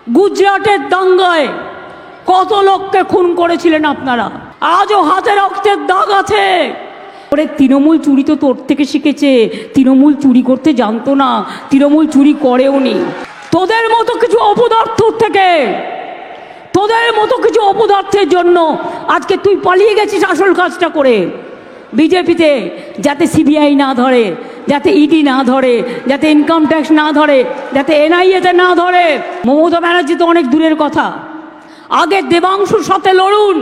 গুজরাটের দাঙ্গায় কত লোককে খুন করেছিলেন আপনারা, আজও হাতে রক্তের দাগ আছে। ওরে তৃণমূল চুরি তো তোর থেকে শিখেছে, তৃণমূল চুরি করতে জানতো না, তৃণমূল চুরি করেওনি। তোদের মতো কিছু অপদার্থ থেকে, তোদের মতো কিছু অপদার্থের জন্য আজকে তুই পালিয়ে গেছিস আসল কাজটা করে বিজেপিতে, যাতে সিবিআই না ধরে, যাতে ইডি না ধরে, যাতে ইনকাম ট্যাক্স না ধরে, যাতে এনআইএতে না ধরে। মমতা ব্যানার্জি তো অনেক দূরের কথা, আগে দেবাংশুর সাথে লড়ুন,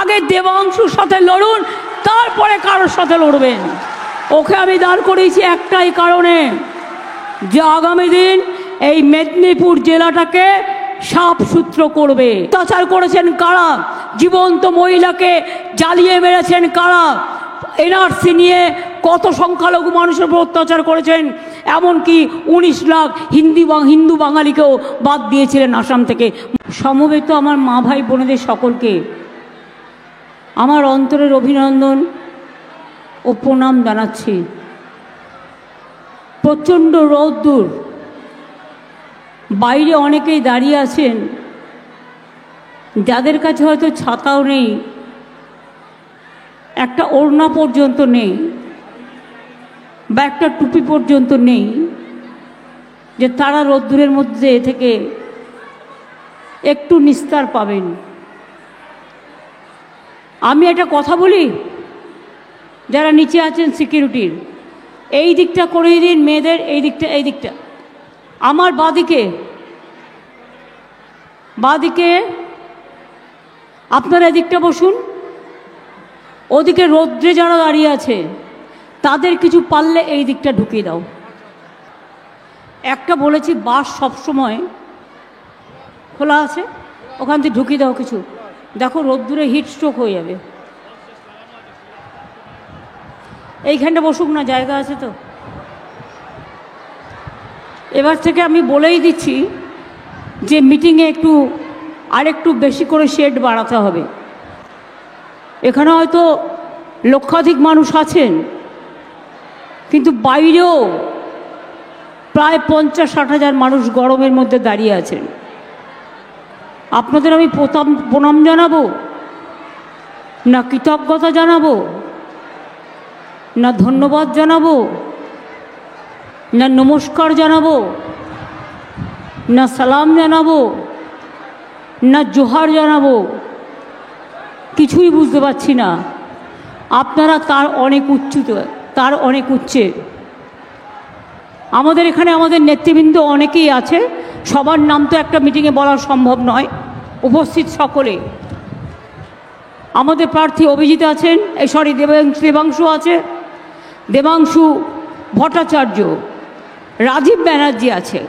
আগে দেবাংশুর সাথে লড়ুন, তারপরে কারোর সাথে লড়বেন। ওকে আমি দাঁড় করিয়েছি একটাই কারণে, যে আগামী দিন এই মেদিনীপুর জেলাটাকে সাফ সূত্র করবে। অত্যাচার করেছেন কারা, জীবন্ত মহিলাকে জ্বালিয়ে মেরেছেন কারা, এনআরসি নিয়ে কত সংখ্যালঘু মানুষের উপর অত্যাচার করেছেন, এমনকি 19 লাখ হিন্দু বাঙালিকেও বাদ দিয়েছিলেন আসাম থেকে। সমবেত আমার মা ভাই বোনেদের সকলকে আমার অন্তরের অভিনন্দন ও প্রণাম জানাচ্ছি। প্রচণ্ড রোদ্দুর, বাইরে অনেকেই দাঁড়িয়ে আছেন যাদের কাছে হয়তো ছাতাও নেই, একটা ওড়না পর্যন্ত নেই, বা একটা টুপি পর্যন্ত নেই, যে তারা রোদ্দুরের মধ্যে থেকে একটু নিস্তার পাবেন। আমি একটা কথা বলি, যারা নিচে আছেন সিকিউরিটির, এই দিকটা করে দিন মেয়েদের, এই দিকটা আমার বাঁদিকে আপনারা এদিকটা বসুন, ওদিকে রৌদ্রে যারা দাঁড়িয়ে আছে তাদের কিছু পারলে এই দিকটা ঢুকিয়ে দাও। একটা বলেছি বাস সবসময় খোলা আছে, ওখান থেকে ঢুকিয়ে দাও কিছু, দেখো রোদ্দুরে হিট স্ট্রোক হয়ে যাবে। এইখানটা বসুক না, জায়গা আছে তো। এবার থেকে আমি বলেই দিচ্ছি যে মিটিংয়ে আরেকটু বেশি করে শেড বাড়াতে হবে। এখানে হয়তো লক্ষাধিক মানুষ আছেন, কিন্তু বাইরেও প্রায় 50-60 হাজার মানুষ গরমের মধ্যে দাঁড়িয়ে আছেন। আপনাদের আমি প্রণাম জানাবো না, কৃতজ্ঞতা জানাবো না, ধন্যবাদ জানাবো না, নমস্কার জানাবো না, সালাম জানাবো না, জোহার জানাবো, কিছুই বুঝতে পারছি না। আপনারা তার অনেক উচ্চে। আমাদের এখানে আমাদের নেতৃবৃন্দ অনেকেই আছে, সবার নাম তো একটা মিটিংয়ে বলা সম্ভব নয়। উপস্থিত সকলে, আমাদের প্রার্থী অভিজিৎ আছেন, দেবাংশু আছে, দেবাংশু ভট্টাচার্য, রাজীব ব্যানার্জি আছে,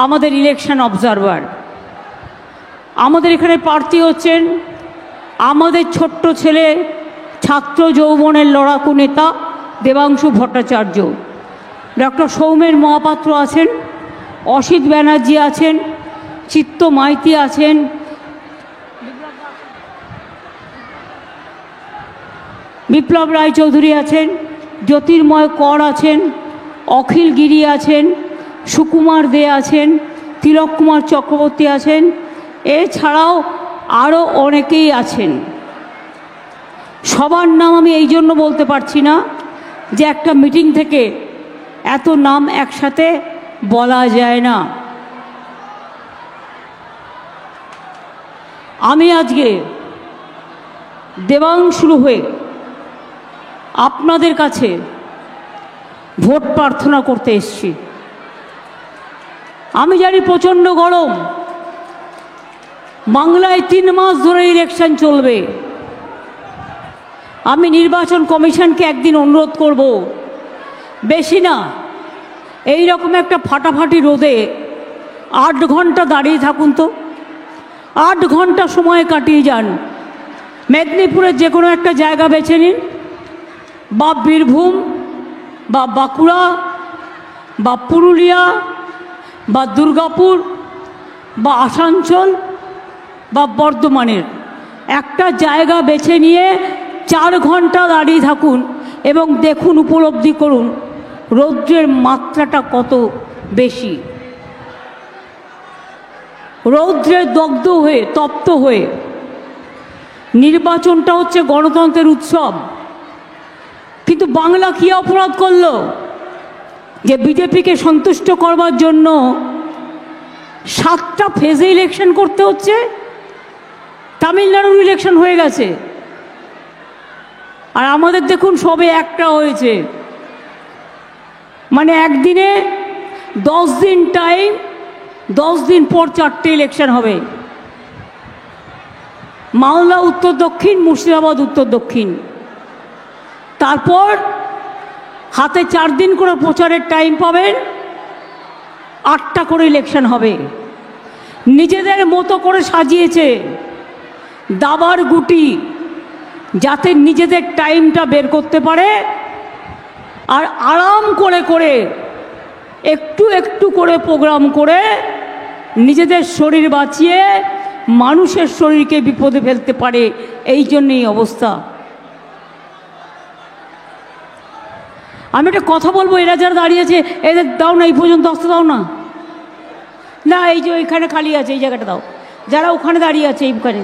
আমাদের ইলেকশন অবজারভার। আমাদের এখানে প্রার্থী হচ্ছেন আমাদের ছোট্ট ছেলে, ছাত্র যৌবনের লড়াকু নেতা দেবাংশু ভট্টাচার্য। ডক্টর সৌমেন মহাপাত্র আছেন, অসিত ব্যানার্জি আছেন, চিত্ত মাইতি আছেন, বিপ্লব রায়চৌধুরী আছেন, জ্যোতির্ময় কর আছেন, অখিল গিরি আছেন, সুকুমার দে আছেন, তিলক কুমার চক্রবর্তী আছেন, এছাড়াও আরও অনেকেই আছেন। সবার নাম আমি এই জন্য বলতে পারছি না যে একটা মিটিং থেকে এত নাম একসাথে বলা যায় না। আমি আজকে দেবাংশুর হয়ে আপনাদের কাছে ভোট প্রার্থনা করতে এসেছি। আমি জানি প্রচণ্ড গরম, বাংলায় 3 মাস ধরে ইলেকশন চলবে। আমি নির্বাচন কমিশনকে একদিন অনুরোধ করব, বেশি না, এই রকম একটা ফাটাফাটি রোদে 8 ঘন্টা দাঁড়িয়ে থাকুন তো, 8 ঘন্টা সময় কাটিয়ে যান। মেদিনীপুরের যে কোনো একটা জায়গা বেছে নিন, বা বীরভূম বা বাঁকুড়া বা পুরুলিয়া বা দুর্গাপুর বা আসানসোল বা বর্ধমানের একটা জায়গা বেছে নিয়ে 4 ঘন্টা দাঁড়িয়ে থাকুন এবং দেখুন, উপলব্ধি করুন রৌদ্রের মাত্রাটা কত বেশি। রৌদ্রে দগ্ধ হয়ে তপ্ত হয়ে, নির্বাচনটা হচ্ছে গণতন্ত্রের উৎসব, কিন্তু বাংলা কি অপরাধ করলো যে বিজেপিকে সন্তুষ্ট করবার জন্য 7টা ফেজে ইলেকশন করতে হচ্ছে? তামিলনাড়ুর ইলেকশন হয়ে গেছে, আর আমাদের দেখুন সবে একটা হয়েছে। মানে একদিনে 10 দিন টাইম, 10 দিন পর 4টে ইলেকশন হবে। মালদা উত্তর দক্ষিণ, মুর্শিদাবাদ উত্তর দক্ষিণ। তারপর হাতে 4 দিন করে প্রচারের টাইম পাবেন, 8টা করে ইলেকশন হবে। নিজেদের মতো করে সাজিয়েছে দাবার গুটি, যাতে নিজেদের টাইমটা বের করতে পারে, আর আরাম করে করে একটু একটু করে প্রোগ্রাম করে নিজেদের শরীর বাঁচিয়ে মানুষের শরীরকে বিপদে ফেলতে পারে। এই জন্যই অবস্থা। আমি একটা কথা বলবো, এরা যারা দাঁড়িয়েছে এদের দাও না, এই পর্যন্ত আসতে দাও না। না, এই যে ওইখানে খালি আছে, এই জায়গাটা দাও। যারা ওখানে দাঁড়িয়ে আছে এইখানে,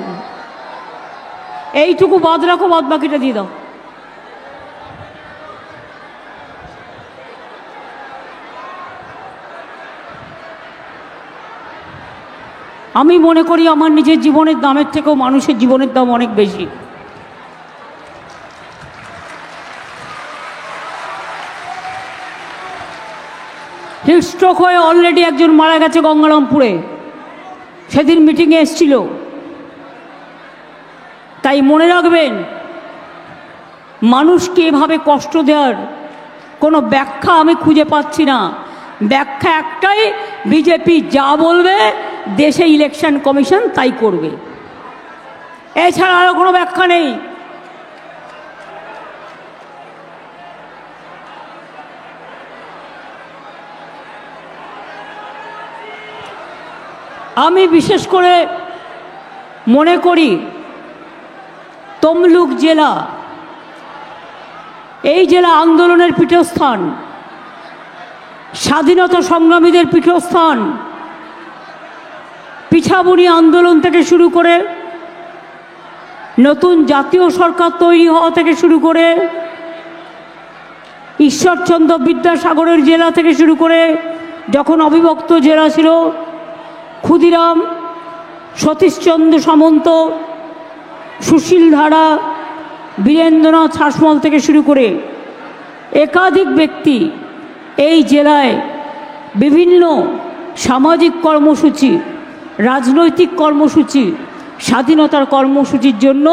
এইটুকু বাদ রাখো, বাদ বাকিটা দিয়ে দাও। আমি মনে করি আমার নিজের জীবনের দামের থেকেও মানুষের জীবনের দাম অনেক বেশি। হিটস্ট্রোক হয়ে অলরেডি একজন মারা গেছে গঙ্গারামপুরে, সেদিন মিটিংয়ে এসেছিল। তাই মনে রাখবেন, মানুষকে এভাবে কষ্ট দেওয়ার কোনো ব্যাখ্যা আমি খুঁজে পাচ্ছি না। ব্যাখ্যা একটাই, বিজেপি যা বলবে দেশে ইলেকশন কমিশন তাই করবে, এছাড়া আরও কোনো ব্যাখ্যা নেই। আমি বিশেষ করে মনে করি তমলুক জেলা, এই জেলা আন্দোলনের পীঠস্থান, স্বাধীনতা সংগ্রামীদের পীঠস্থান। পিছাবুনি আন্দোলন থেকে শুরু করে নতুন জাতীয় সরকার তৈরি হওয়া থেকে শুরু করে ঈশ্বরচন্দ্র বিদ্যাসাগরের জেলা থেকে শুরু করে যখন অবিভক্ত জেলা ছিল, ক্ষুদিরাম, সতীশচন্দ্র সামন্ত, সুশীল ধারা, বীরেন্দ্রনাথ শাসমল থেকে শুরু করে একাধিক ব্যক্তি এই জেলায় বিভিন্ন সামাজিক কর্মসূচি, রাজনৈতিক কর্মসূচি, স্বাধীনতার কর্মসূচির জন্য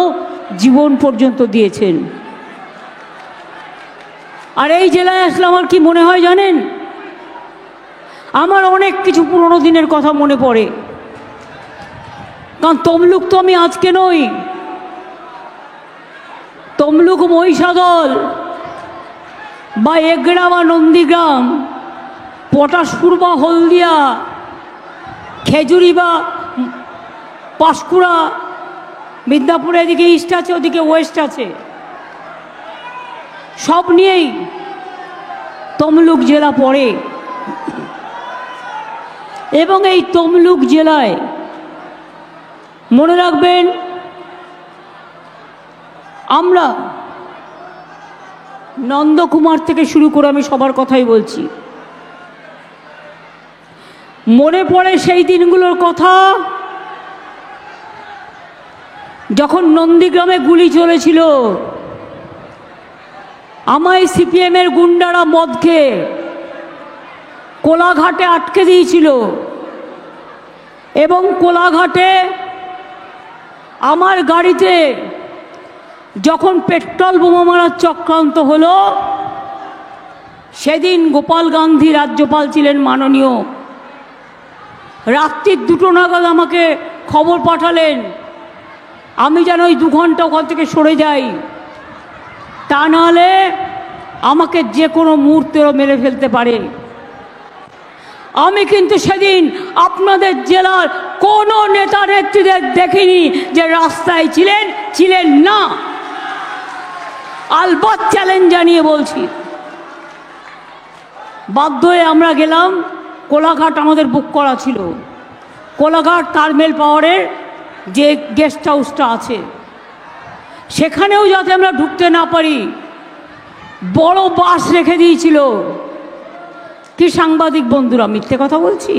জীবন পর্যন্ত দিয়েছেন। আর এই জেলায় আসলে আমার কি মনে হয় জানেন? আমার অনেক কিছু পুরনো দিনের কথা মনে পড়ে। কারণ তমলুক তো আমি আজকে নই, তমলুক মহিষাদল বা এগড়া বা নন্দীগ্রাম, পটাশপুর বা হলদিয়া, খেজুরি বা পাঁশকুড়া, মিদনাপুরে এদিকে ইস্ট আছে, ওদিকে ওয়েস্ট আছে, সব নিয়েই তমলুক জেলা পড়ে। এবং এই তমলুক জেলায় মনে রাখবেন, আমরা নন্দকুমার থেকে শুরু করে আমি সবার কথাই বলছি, মনে পড়ে সেই দিনগুলোর কথা যখন নন্দীগ্রামে গুলি চলেছিল। আমায় সিপিএমের গুন্ডারা মদ খেয়ে কোলাঘাটে আটকে দিয়েছিল, এবং কোলাঘাটে আমার গাড়িতে যখন পেট্রোল বোমা মারার চক্রান্ত হলো, সেদিন গোপাল গান্ধী রাজ্যপাল ছিলেন মাননীয়, রাত্রির 2টো নাগাদ আমাকে খবর পাঠালেন আমি যেন ওই 2 ঘন্টা ওখান থেকে সরে যাই, তা নাহলে আমাকে যে কোনো মুহূর্তেও মেরে ফেলতে পারে। আমি কিন্তু সেদিন আপনাদের জেলার কোনো নেতা নেত্রীদের দেখিনি যে রাস্তায় ছিলেন না। আলবাত চ্যালেঞ্জ জানিয়ে বলছি, বাধ্য হয়ে আমরা গেলাম। কোলাঘাট আমাদের বুক করা ছিল, কোলাঘাট থার্মেল পাওয়ারের যে গেস্ট হাউসটা আছে সেখানেও যাতে আমরা ঢুকতে না পারি বড় বাস রেখে দিয়েছিল। কি সাংবাদিক বন্ধুরা, মিথ্যে কথা বলছি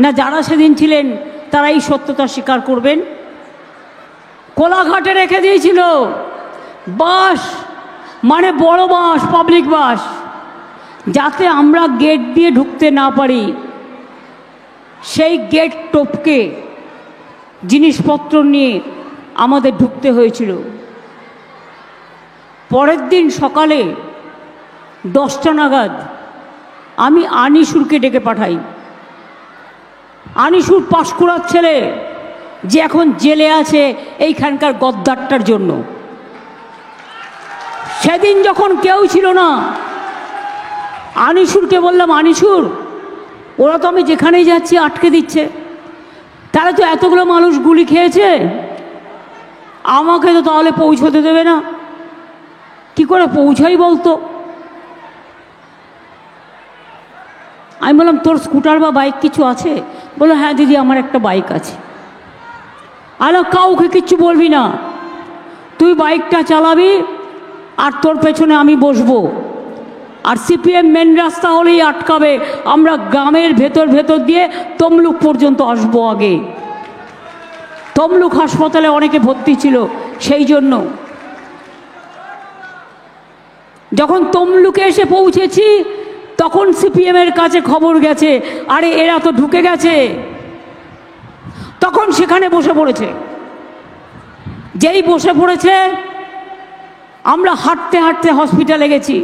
না? যারা সেদিন ছিলেন তারা এই সত্যতা স্বীকার করবেন। কোলাঘাটে রেখে দিয়েছিল বাস, মানে বড় বাস, পাবলিক বাস, যাতে আমরা গেট দিয়ে ঢুকতে না পারি। সেই গেট টপকে জিনিসপত্র নিয়ে আমাদের ঢুকতে হয়েছিল। পরের দিন সকালে 10টা নাগাদ আমি আনিসুরকে ডেকে পাঠাই। আনিসুর পাঁশকুড়ার ছেলে, যে এখন জেলে আছে এইখানকার গদ্দারটার জন্য। সেদিন যখন কেউ ছিল না, আনিসুরকে বললাম, আনিসুর, ওরা তো আমি যেখানেই যাচ্ছি আটকে দিচ্ছে, তারা তো এতগুলো মানুষ গুলি খেয়েছে, আমাকে তো তাহলে পৌঁছতে দেবে না, কি করে পৌঁছাই বলতো? আমি বললাম, তোর স্কুটার বা বাইক কিছু আছে? বললো, হ্যাঁ দিদি, আমার একটা বাইক আছে। আরে কাউকে কিচ্ছু বলবি না, তুই বাইকটা চালাবি আর তোর পেছনে আমি বসবো, আর সিপিএম মেন রাস্তা হলেই আটকাবে, আমরা গ্রামের ভেতর ভেতর দিয়ে তমলুক পর্যন্ত আসবো। আগে তমলুক হাসপাতালে অনেকে ভর্তি ছিল, সেই জন্য যখন তমলুকে এসে পৌঁছেছি তখন সিপিএমের কাছে খবর গেছে, আরে এরা তো ঢুকে গেছে। তখন সেখানে বসে পড়েছে। যেই বসে পড়েছে, আমরা হাঁটতে হাঁটতে হসপিটালে গেছি।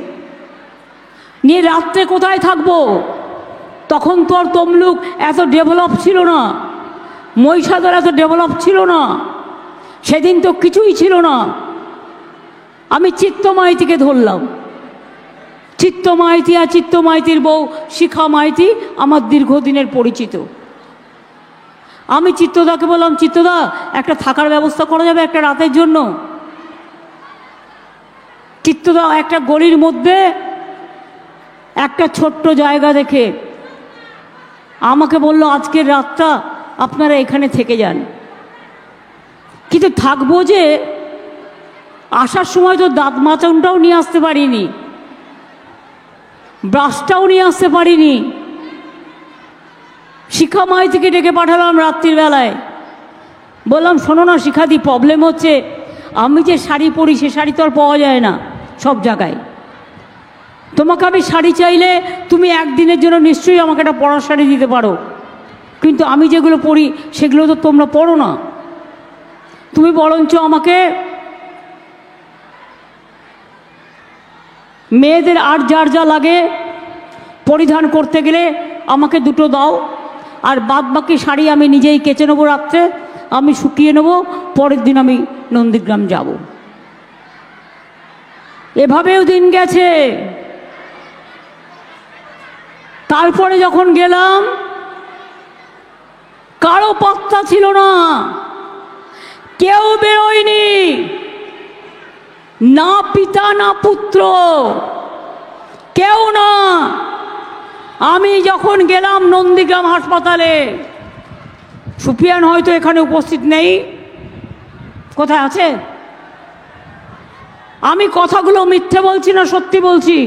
নিয়ে রাত্রে কোথায় থাকবো? তখন তো আর তমলুক এত ডেভেলপ ছিল না, মহিষাদল এত ডেভেলপ ছিল না, সেদিন তো কিছুই ছিল না। আমি চিত্ত মাইতিকে ধরলাম। চিত্ত মাইতি আর চিত্ত মাইতির বউ শিখা মাইতি আমার দীর্ঘদিনের পরিচিত। আমি চিত্তদাকে বললাম, চিত্তদা, একটা থাকার ব্যবস্থা করা যাবে একটা রাতের জন্য? চিত্তদা একটা গলির মধ্যে একটা ছোট্ট জায়গা দেখে আমাকে বলল, আজকের রাতটা আপনারা এখানে থেকে যান। কিন্তু থাকবো যে, আসার সময় তো দাঁত মাচনটাও নিয়ে আসতে পারিনি, ব্রাশটাও নিয়ে আসতে পারিনি। শিখা মাইতিকে ডেকে পাঠালাম রাত্রির বেলায়। বললাম, শোনো না শিখাদি, প্রবলেম হচ্ছে, আমি যে শাড়ি পরি সে শাড়ি তো আর পাওয়া যায় না সব জায়গায়। তোমাকে আমি শাড়ি চাইলে তুমি একদিনের জন্য নিশ্চয়ই আমাকে একটা পরার শাড়ি দিতে পারো, কিন্তু আমি যেগুলো পরি সেগুলো তো তোমরা পরো না। তুমি বরঞ্চ আমাকে মেয়েদের আর যার যা লাগে পরিধান করতে গেলে আমাকে দুটো দাও, আর বাদ বাকি শাড়ি আমি নিজেই কেচে নেবো, রাত্রে আমি শুকিয়ে নেব, পরের দিন আমি নন্দীগ্রাম যাব। এভাবেও দিন গেছে। তারপরে যখন গেলাম, কারো পাত্তা ছিল না, কেউ বেরোয়নি, না পিতা না পুত্র, কেউ না। আমি যখন গেলাম নন্দীগ্রাম হাসপাতালে, সুফিয়ান হয়তো এখানে উপস্থিত নেই, কোথায় আছে? আমি কথাগুলো মিথ্যে বলছি না সত্যি বলছি।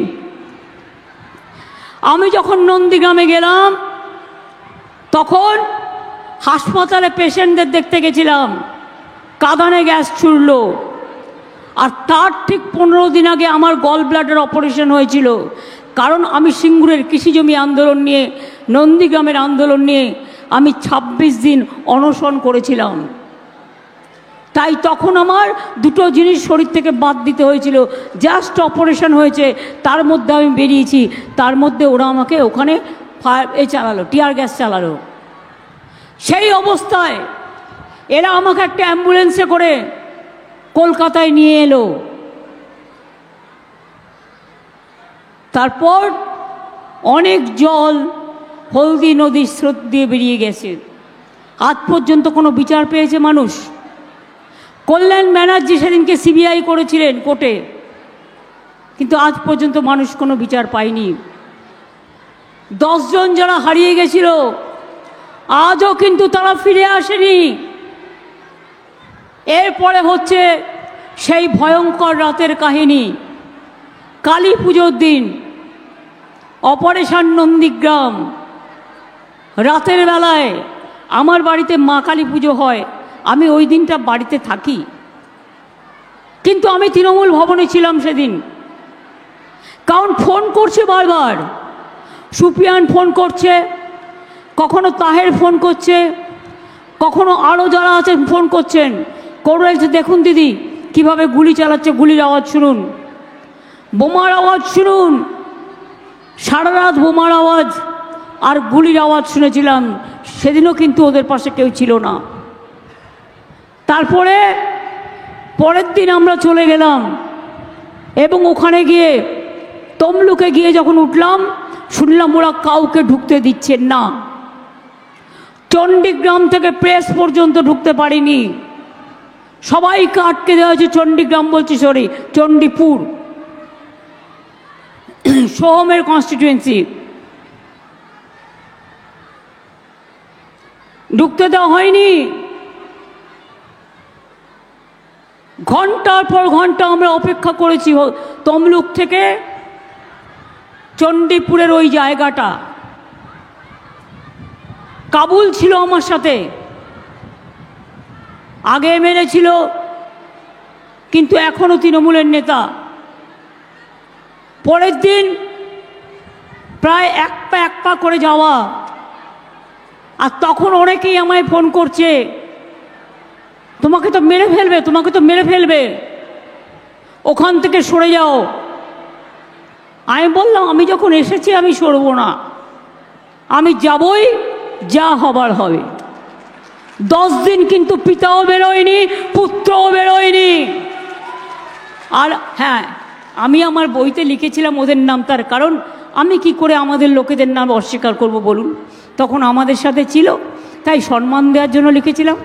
আমি যখন নন্দীগ্রামে গেলাম তখন হাসপাতালে পেশেন্টদের দেখতে গেছিলাম, কাঁদানে গ্যাস ছুড়ল। আর তার ঠিক 15 দিন আগে আমার গল ব্লাডার অপারেশন হয়েছিল, কারণ আমি সিঙ্গুরের কৃষিজমি আন্দোলন নিয়ে, নন্দীগ্রামের আন্দোলন নিয়ে আমি 26 দিন অনশন করেছিলাম। তাই তখন আমার দুটো জিনিস শরীর থেকে বাদ দিতে হয়েছিল। জাস্ট অপারেশন হয়েছে, তার মধ্যে আমি বেরিয়েছি, তার মধ্যে ওরা আমাকে ওখানে চালালো, টিয়ার গ্যাস চালালো। সেই অবস্থায় এরা আমাকে একটা অ্যাম্বুলেন্সে করে কলকাতায় নিয়ে এলো। তারপর অনেক জল হলদি নদীর স্রোত দিয়ে বেরিয়ে গেছে। আজ পর্যন্ত কোনো বিচার পেয়েছে মানুষ? কল্যাণ ব্যানার্জি সেদিনকে সিবিআই করেছিলেন কোর্টে, কিন্তু আজ পর্যন্ত মানুষ কোনো বিচার পায়নি। 10 জন যারা হারিয়ে গেছিল আজও কিন্তু তারা ফিরে আসেনি। এরপরে হচ্ছে সেই ভয়ঙ্কর রাতের কাহিনী। কালী পুজোর দিন অপারেশন নন্দীগ্রাম, রাতের বেলায় আমার বাড়িতে মা কালী পুজো হয়, আমি ওই দিনটা বাড়িতে থাকি, কিন্তু আমি তৃণমূল ভবনে ছিলাম সেদিন। কারণ ফোন করছে বারবার, সুপ্রিয়ান ফোন করছে, কখনো তাহের ফোন করছে, কখনো আরও যারা আছেন ফোন করছেন, করে দেখুন দিদি কিভাবে গুলি চালাচ্ছে, গুলির আওয়াজ শুনুন, বোমার আওয়াজ শুনুন। সারা রাত বোমার আওয়াজ আর গুলির আওয়াজ শুনেছিলাম। সেদিনও কিন্তু ওদের পাশে কেউ ছিল না। তারপরে পরের দিন আমরা চলে গেলাম এবং ওখানে গিয়ে তমলুকে গিয়ে যখন উঠলাম, শুনলাম ওরা কাউকে ঢুকতে দিচ্ছেন না। চণ্ডীগ্রাম থেকে প্রেস পর্যন্ত ঢুকতে পারিনি, সবাইকে আটকে দেওয়া হয়েছে। চণ্ডীগ্রাম বলছি, সরি, চণ্ডীপুর, সোহমের কনস্টিটিউয়েন্সি, ঢুকতে দেওয়া হয়নি। ঘন্টার পর ঘন্টা আমরা অপেক্ষা করেছি। তমলুক থেকে চণ্ডীপুরের ওই জায়গাটা, কাবুল ছিল আমার সাথে, আগে এমএলএ ছিল কিন্তু এখনও তৃণমূলের নেতা। পরের দিন প্রায় এক পা করে যাওয়া, আর তখন অনেকেই আমায় ফোন করছে, তোমাকে তো মেরে ফেলবে, তোমাকে তো মেরে ফেলবে, ওখান থেকে সরে যাও। আমি বললাম আমি যখন এসেছি আমি সরব না, আমি যাবই, যা হবার হবে। 10 দিন কিন্তু পিতাও বেরোয়নি, পুত্রও বেরোয়নি। আর হ্যাঁ, আমি আমার বইতে লিখেছিলাম ওদের নাম, তার কারণ আমি কি করে আমাদের লোকেদের নাম অস্বীকার করব বলুন, তখন আমাদের সাথে ছিল, তাই সম্মান দেওয়ার জন্য লিখেছিলাম।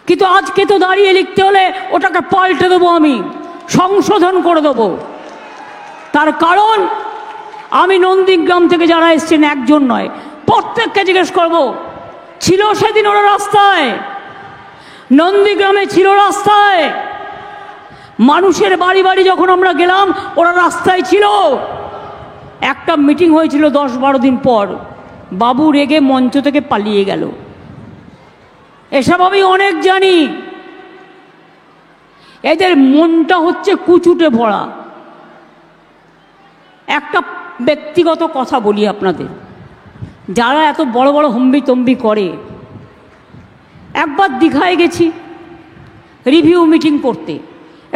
কিন্তু আজকে তো দাঁড়িয়ে লিখতে হলে ওটাকে পাল্টে দেবো, আমি সংশোধন করে দেবো। তার কারণ আমি নন্দীগ্রাম থেকে যারা এসছেন একজন নয়, প্রত্যেককে জিজ্ঞেস করব, ছিল সেদিন ওরা রাস্তায়, নন্দীগ্রামে ছিল রাস্তায়, মানুষের বাড়ি বাড়ি যখন আমরা গেলাম ওরা রাস্তায় ছিল। একটা মিটিং হয়েছিল 10-12 দিন পর, বাবু রেগে মঞ্চ থেকে পালিয়ে গেল। এসব আমি অনেক জানি। এদের মনটা হচ্ছে কুচুটে ভরা। একটা ব্যক্তিগত কথা বলি আপনাদের, যারা এত বড় বড় হম্বিতম্বি করে, একবার দীঘায় গেছি রিভিউ মিটিং করতে,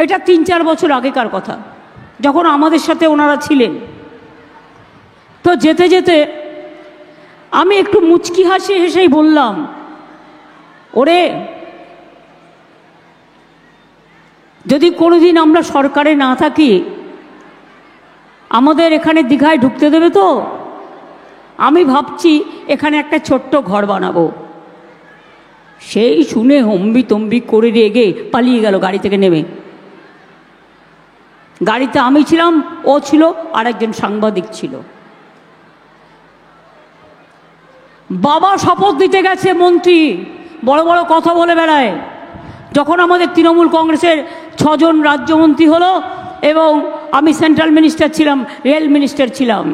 এটা 3-4 বছর আগেকার কথা, যখন আমাদের সাথে ওনারা ছিলেন। তো যেতে যেতে আমি একটু মুচকি হাসি হেসেই বললাম, ওরে যদি কোনোদিন আমরা সরকারে না থাকি, আমাদের এখানে দীঘায় ঢুকতে দেবে তো? আমি ভাবছি এখানে একটা ছোট্ট ঘর বানাবো। সেই শুনে হম্বিতম্বি করে রেগে পালিয়ে গেল গাড়ি থেকে নেমে। গাড়িতে আমি ছিলাম, ও ছিল, আর একজন সাংবাদিক ছিল। বাবা শপথ দিতে গেছে মন্ত্রী, বড় বড় কথা বলে বেড়ায়। যখন আমাদের তৃণমূল কংগ্রেসের 6 জন রাজ্যমন্ত্রী হলো এবং আমি সেন্ট্রাল মিনিস্টার ছিলাম, রেল মিনিস্টার ছিলাম,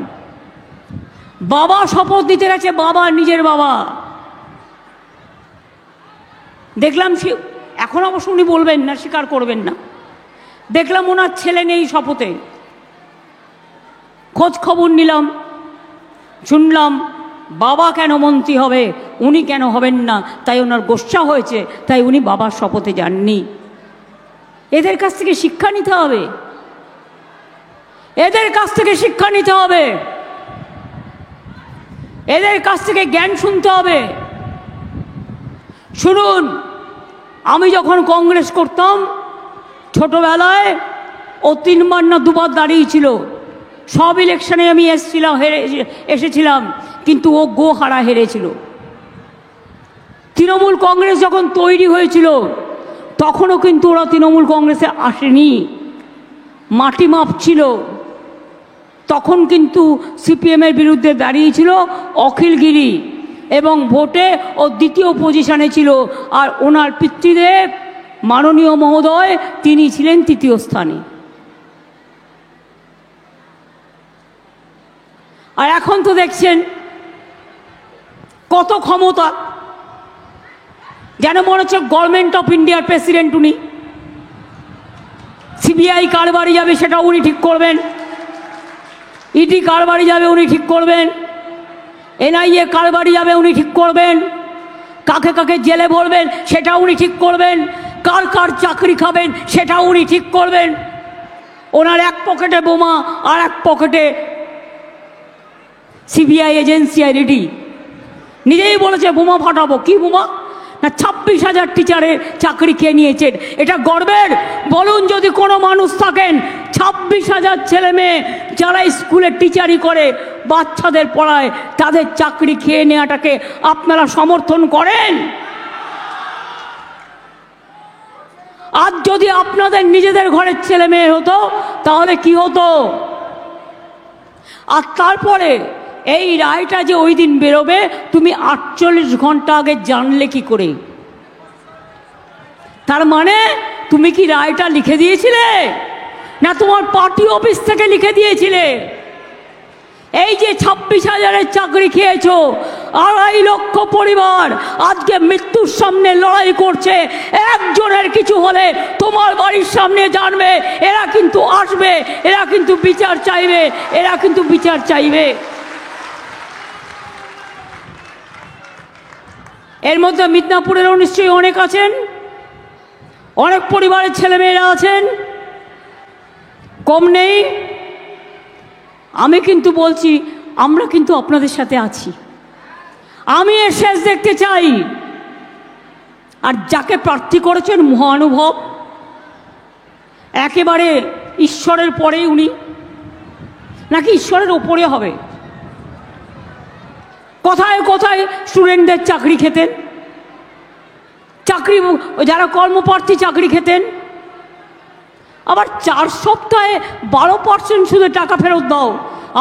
বাবা শপথ দিতে গেছে, বাবা, নিজের বাবা। দেখলাম এখন অবশ্য উনি বলবেন না, স্বীকার করবেন না, দেখলাম ওনার ছেলে নেই শপথে। খোঁজ খবর নিলাম, শুনলাম বাবা কেন মন্ত্রী হবে, উনি কেন হবেন না, তাই ওনার গোসা হয়েছে, তাই উনি বাবার শপথে যাননি। এদের কাছ থেকে শিক্ষা নিতে হবে, এদের কাছ থেকে শিক্ষা নিতে হবে, এদের কাছ থেকে জ্ঞান শুনতে হবে। শুনুন, আমি যখন কংগ্রেস করতাম ছোটবেলায়, ও 3 বার না 2 বার দাঁড়িয়েছিল, সব ইলেকশনে আমি এসেছিলাম, কিন্তু ও গোহারা হেরেছিল। তৃণমূল কংগ্রেস যখন তৈরি হয়েছিল তখনও কিন্তু ওরা তৃণমূল কংগ্রেসে আসেনি, মাটি মাপছিল। তখন কিন্তু সিপিএমের বিরুদ্ধে দাঁড়িয়েছিল অখিলগিরি, এবং ভোটে ও দ্বিতীয় পজিশনে ছিল, আর ওনার পিতৃদেব মাননীয় মহোদয় তিনি ছিলেন তৃতীয় স্থানে। আর এখন তো দেখছেন কত ক্ষমতা, যেন মনে হচ্ছে গভর্নমেন্ট অফ ইন্ডিয়ার প্রেসিডেন্ট উনি। সিবিআই কার বাড়ি যাবে সেটা উনি ঠিক করবেন, ইডি কার বাড়ি যাবে উনি ঠিক করবেন, এনআইএ কার বাড়ি যাবে উনি ঠিক করবেন, কাকে কাকে জেলে ভরবেন সেটা উনি ঠিক করবেন, কার কার চাকরি খাবেন সেটা উনি ঠিক করবেন। ওনার এক পকেটে বোমা আর এক পকেটে সিবিআই এজেন্সি আর ইডি। নিজেই বলেছে বোমা ফাটাবো, কি বোমা না 26,000 টিচারের চাকরি খেয়ে নিয়েছেন। এটা গর্বের? বলুন যদি কোনো মানুষ থাকেন 26,000 ছেলে মেয়ে যারা স্কুলে টিচারি করে বাচ্চাদের পড়ায় তাদের চাকরি খেয়ে নেওয়াটাকে আপনারা সমর্থন করেন? আজ যদি আপনাদের নিজেদের ঘরের ছেলে মেয়ে হতো তাহলে কি হতো? আর তারপরে এই রায়টা যে ওই দিন বেরোবে তুমি 48 ঘন্টা আগে জানলে কি করে? তার মানে তুমি কি রায়টা লিখে দিয়েছিলে না তোমার পার্টি অফিস থেকে লিখে দিয়েছিলে? এই যে 26,000-এর চাকরি খেয়েছো, 2.5 লক্ষ পরিবার আজকে মৃত্যুর সামনে লড়াই করছে। একজনের কিছু হলে তোমার বাড়ির সামনে জানবে, এরা কিন্তু আসবে, এরা কিন্তু বিচার চাইবে, এরা কিন্তু বিচার চাইবে। এর মধ্যে মিদনাপুরেরও নিশ্চয়ই অনেক আছেন, অনেক পরিবারের ছেলেমেয়েরা আছেন, কম নেই। আমি কিন্তু বলছি আমরা কিন্তু আপনাদের সাথে আছি। আমি এর শেষ দেখতে চাই। আর যাকে প্রার্থী করেছেন মহানুভব, একেবারে ঈশ্বরের পরেই উনি, নাকি ঈশ্বরের ওপরে হবে? কোথায় কোথায় স্টুডেন্টদের চাকরি খেতেন, চাকরি যারা কর্মপ্রার্থী চাকরি খেতেন। আবার 4 সপ্তাহে 12% শুধু টাকা ফেরত দাও।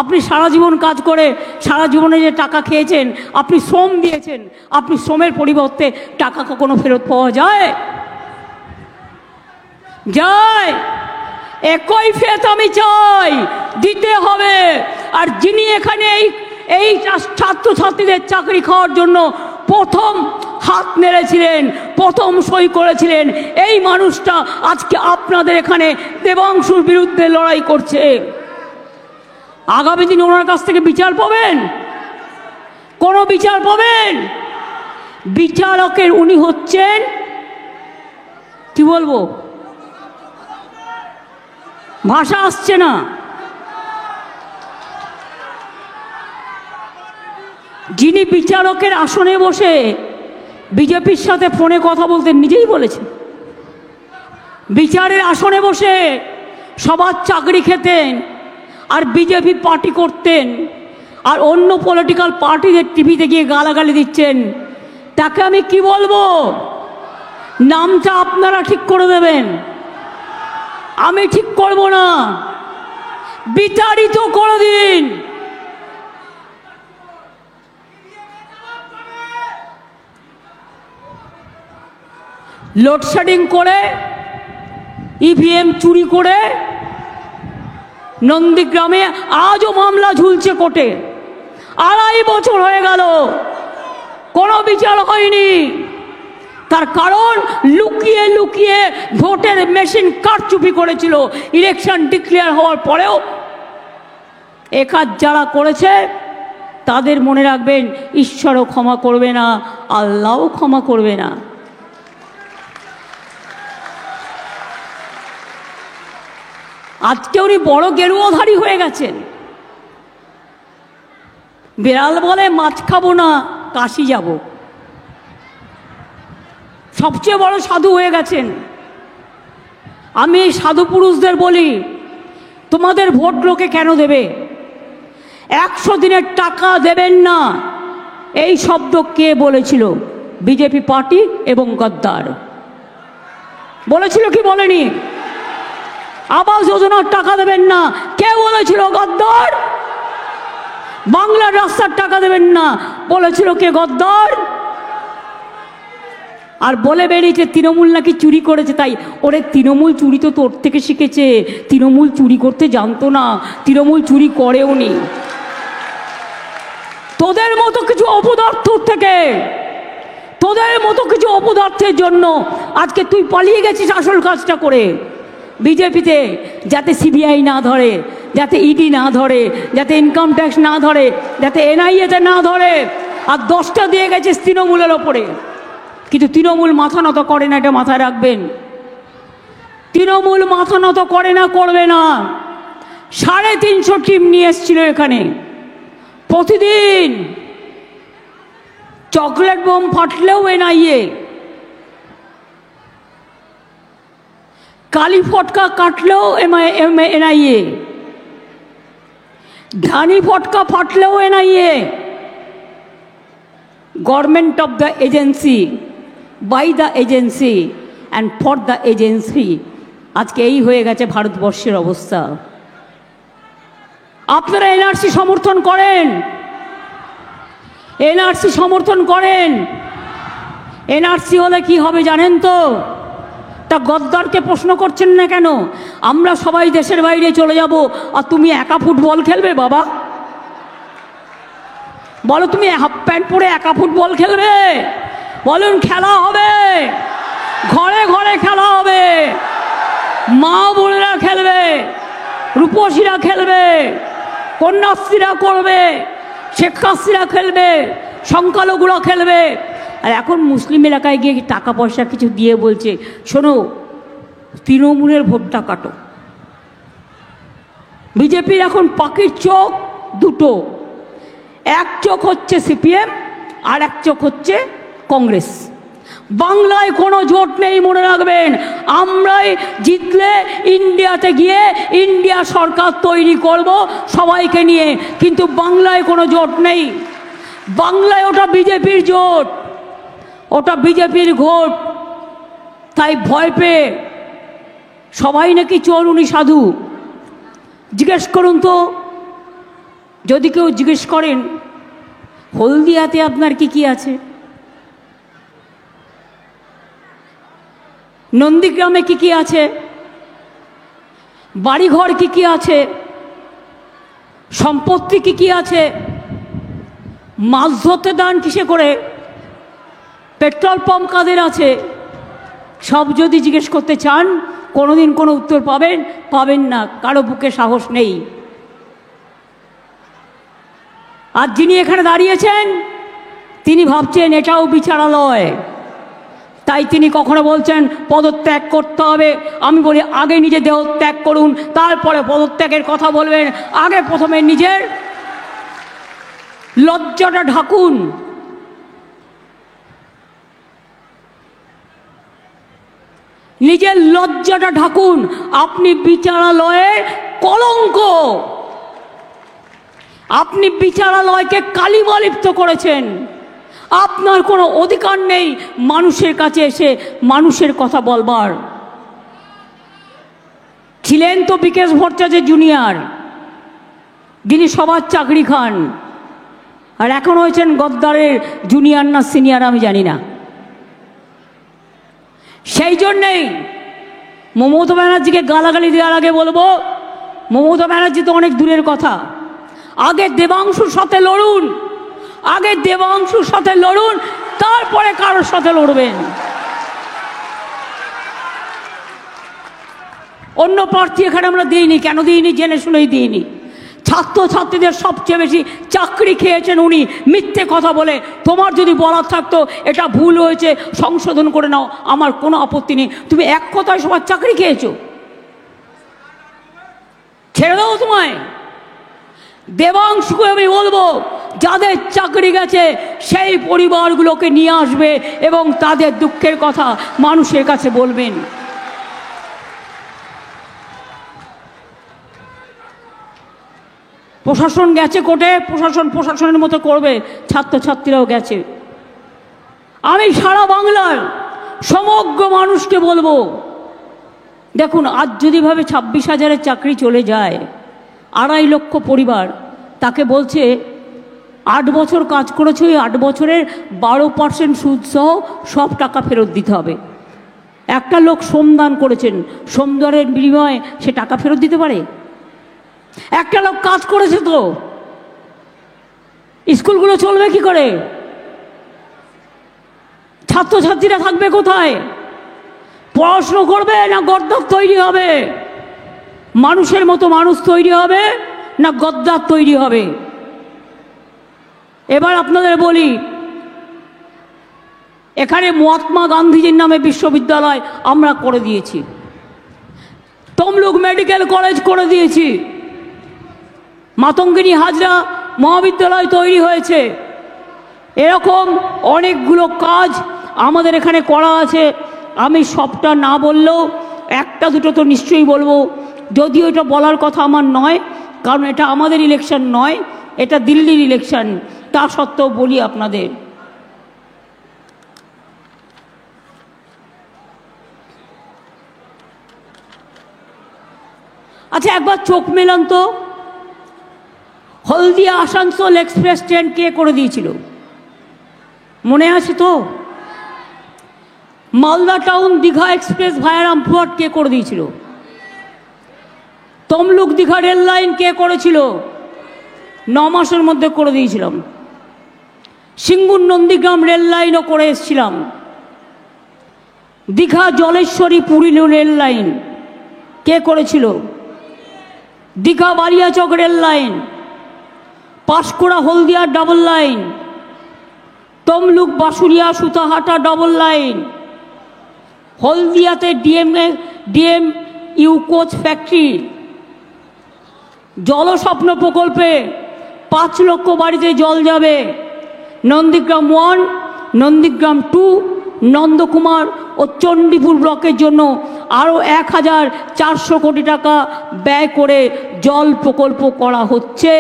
আপনি সারা জীবন কাজ করে সারা জীবনে যে টাকা খেয়েছেন, আপনি শ্রম দিয়েছেন, আপনি শ্রমের পরিবর্তে টাকা কখনো ফেরত পাওয়া যায়? যায়। একই ফেরত আমি চাই, দিতে হবে। আর যিনি এখানে এই ছাত্রছাত্রীদের চাকরি খাওয়ার জন্য প্রথম হাত নেড়েছিলেন, প্রথম সই করেছিলেন, এই মানুষটা আজকে আপনাদের এখানে দেবাংশুর বিরুদ্ধে লড়াই করছে। আগামী দিন ওনার কাছ থেকে বিচার পাবেন? কোনো বিচার পাবেন? বিচারকের উনি হচ্ছেন, কি বলবো, ভাষা আসছে না, যিনি বিচারকের আসনে বসে বিজেপির সাথে ফোনে কথা বলতেন, নিজেই বলেছেন। বিচারের আসনে বসে সবার চাকরি খেতেন আর বিজেপি পার্টি করতেন, আর অন্য পলিটিক্যাল পার্টিদের টিভিতে গিয়ে গালাগালি দিচ্ছেন। তাকে আমি কি বলবো? নামটা আপনারা ঠিক করে দেবেন, আমি ঠিক করব না। বিতাড়িত করে দিন। লোডশেডিং করে, ইভিএম চুরি করে নন্দীগ্রামে আজও মামলা ঝুলছে কোর্টে। 2.5 বছর হয়ে গেল, কোনো বিচার হয়নি। তার কারণ লুকিয়ে লুকিয়ে ভোটের মেশিন কারচুপি করেছিল। ইলেকশন ডিক্লেয়ার হওয়ার পরেও এ কাজ যারা করেছে তাদের মনে রাখবেন, ঈশ্বরও ক্ষমা করবে না, আল্লাহও ক্ষমা করবে না। আজকে উনি বড় গেরুয়াধারী হয়ে গেছেন। বিড়াল বলে মাছ খাবো না, কাশি যাব। সবচেয়ে বড় সাধু হয়ে গেছেন। আমি এই সাধু পুরুষদের বলি, তোমাদের ভোট লোকে কেন দেবে? 100 দিনের টাকা দেবেন না, এই শব্দ কে বলেছিল? বিজেপি পার্টি এবং গদ্দার বলেছিল কি বলেনি? আবাস যোজনার টাকা দেবেন না, কে বলেছিল? গদ্দার। বাংলার রাস্তার টাকা দেবেন না, বলেছিল কে গদ্দার? আর বলে বেরিয়েছে তৃণমূল নাকি চুরি করেছে। তাই ওরে তৃণমূল চুরি তো তোর থেকে শিখেছে, তৃণমূল চুরি করতে জানতো না, তৃণমূল চুরি করেও নি। তোদের মতো কিছু অপদার্থ থেকে, তোদের মতো কিছু অপদার্থের জন্য আজকে তুই পালিয়ে গেছিস আসল কাজটা করে বিজেপিতে, যাতে সিবিআই না ধরে, যাতে ইডি না ধরে, যাতে ইনকাম ট্যাক্স না ধরে, যাতে এনআইএতে না ধরে। আর 10টা দিয়ে গেছিস তৃণমূলের ওপরে। কিন্তু তৃণমূল মাথা নত করে না, এটা মাথায় রাখবেন। তৃণমূল মাথা নত করে না, করবে না। 350 টিম নিয়ে এসেছিল এখানে। প্রতিদিন চকলেট বোম ফাটলেও এনআইএ, কালি ফটকা কাটলেও এনআইএ, ধানি ফটকা ফাটলেও NIA. Government of the agency, by the agency and for the agency. আজকে এই হয়ে গেছে ভারতবর্ষের অবস্থা। আপনারা এনআরসি সমর্থন করেন, এনআরসি সমর্থন করেন। এনআরসি হলে কি হবে জানেন তো? তা গদ্দারকে প্রশ্ন করছেন না কেন? আমরা সবাই দেশের বাইরে চলে যাব আর তুমি একা ফুটবল খেলবে? বাবা বলো, তুমি হাফ প্যান্ট পরে একা ফুটবল খেলবে? বলুন, খেলা হবে, ঘরে ঘরে খেলা হবে, মা বোনেরা খেলবে, রূপসীরা খেলবে, কন্যাশ্রীরা করবে, শিক্ষাশ্রীরা খেলবে, সংখ্যালঘুরা খেলবে। আর এখন মুসলিম এলাকায় গিয়ে টাকা পয়সা কিছু দিয়ে বলছে, শোনো তৃণমূলের ভোটটা কাটো। বিজেপির এখন পাখির চোখ দুটো, এক চোখ হচ্ছে সিপিএম আর এক চোখ হচ্ছে কংগ্রেস। বাংলায় কোনো জোট নেই, মনে রাখবেন। আমরাই জিতলে ইন্ডিয়াতে গিয়ে ইন্ডিয়া সরকার তৈরি করব সবাইকে নিয়ে, কিন্তু বাংলায় কোনো জোট নেই। বাংলায় ওটা বিজেপির জোট, ওটা বিজেপির ভোট। তাই ভয় পেয়ে সবাই নাকি চোর, উনি সাধু। জিজ্ঞেস করুন তো, যদি কেউ জিজ্ঞেস করেন হলদিয়াতে আপনার কি কি আছে, নন্দীগ্রামে কি কি আছে, বাড়িঘর কি কি আছে, সম্পত্তি কি কি আছে, মাছ ধরতে দান কিসে করে, পেট্রোল পাম্প কাদের আছে, সব যদি জিজ্ঞেস করতে চান কোনোদিন কোনো উত্তর পাবেন? পাবেন না, কারো বুকে সাহস নেই। আর যিনি এখানে দাঁড়িয়েছেন তিনি ভাবছেন এটাও বিচারালয়, তাই তিনি কখনো বলছেন পদত্যাগ করতে হবে। আমি বলি আগে নিজে দেহ ত্যাগ করুন, তারপরে পদত্যাগের কথা বলবেন। আগে প্রথমে নিজের লজ্জাটা ঢাকুন। নিজের লজ্জাটা ঢাকুন। আপনি বিচারালয়ের কলঙ্ক, আপনি বিচারালয়কে কালিমালিপ্ত করেছেন। আপনার কোনো অধিকার নেই মানুষের কাছে এসে মানুষের কথা বলবার। ছিলেন তো বিকেশ ভট্টাচার্য জুনিয়র, যিনি সবার চাকরি খান, আর এখন হয়েছেন গদ্দারের জুনিয়র না সিনিয়র আমি জানি না। সেই জন্যেই মমতা ব্যানার্জিকে গালাগালি দেওয়ার আগে বলবো, মমতা ব্যানার্জি তো অনেক দূরের কথা, আগে দেবাংশুর সাথে লড়ুন, আগে দেবাংশুর সাথে লড়ুন, তারপরে কারোর সাথে লড়বেন। অন্য প্রার্থী এখানে আমরা দিইনি। কেন দিইনি? জেনে শুনেই দিইনি। ছাত্রছাত্রীদের সবচেয়ে বেশি চাকরি খেয়েছেন উনি মিথ্যে কথা বলে। তোমার যদি বলার থাকতো এটা ভুল হয়েছে সংশোধন করে নাও, আমার কোনো আপত্তি নেই। তুমি এক কথায় সবার চাকরি খেয়েছো, ছেড়ে দাও তোমায়। দেবাংশুকে আমি বলবো, যাদের চাকরি গেছে সেই পরিবারগুলোকে নিয়ে আসবে এবং তাদের দুঃখের কথা মানুষের কাছে বলবেন। প্রশাসন গেছে কোর্টে, প্রশাসন প্রশাসনের মতো করবে, ছাত্রছাত্রীরাও গেছে। আমি সারা বাংলার সমগ্র মানুষকে বলবো, দেখুন আজ যদি ভাবে 26,000-এর চাকরি চলে যায়, 2.5 লক্ষ পরিবার, তাকে বলছে 8 বছর কাজ করেছে, ওই 8 বছরের 12% সুদ সহ সব টাকা ফেরত দিতে হবে। একটা লোক শ্রমদান করেছেন, শ্রমদানের বিনিময়ে সে টাকা ফেরত দিতে পারে? একটা লোক কাজ করেছে তো, স্কুলগুলো চলবে কি করে? ছাত্রছাত্রীরা থাকবে কোথায়? পড়াশুনো করবে না গদ্দার তৈরি হবে? মানুষের মতো মানুষ তৈরি হবে না গদ্দার তৈরি হবে? এবার আপনাদের বলি, এখানে মহাত্মা গান্ধীজির নামে বিশ্ববিদ্যালয় আমরা করে দিয়েছি, তমলুক মেডিকেল কলেজ করে দিয়েছি, মাতঙ্গিনী হাজরা মহাবিদ্যালয় তৈরি হয়েছে। এরকম অনেকগুলো কাজ আমাদের এখানে করা আছে। আমি সবটা না বললেও একটা দুটো তো নিশ্চয়ই বলবো, যদিও এটা বলার কথা আমার নয়, কারণ এটা আমাদের ইলেকশন নয়, এটা দিল্লির ইলেকশন। তা সত্ত্বেও বলি আপনাদের, আচ্ছা একবার চোখ মেলান তো, হলদিয়া আসানসোল এক্সপ্রেস ট্রেন কে করে দিয়েছিল? মনে আছে তো? Malda town Digha express via Rampurhat কে করে দিয়েছিল? তমলুক দীঘা রেল লাইন কে করেছিল? 9 মাসের মধ্যে করে দিয়েছিলাম। সিঙ্গুর নন্দীগ্রাম রেল লাইনও করে এসেছিলাম। দীঘা জলেশ্বরী পুরী রেল লাইন কে করেছিল? Digha Baliachak rail line, Panskura Haldia double line, Tamluk Basuria Sutahata double line, হলদিয়াতে ডিএম ইউকোচ ফ্যাক্টরি, জলস্বপ্ন প্রকল্পে 5 লক্ষ বাড়িতে জল যাবে। নন্দীগ্রাম 1, নন্দীগ্রাম 2, নন্দকুমার ও চণ্ডীপুর ব্লকের জন্য আরও 1400 কোটি টাকা ব্যয় করে জল প্রকল্প করা হচ্ছে।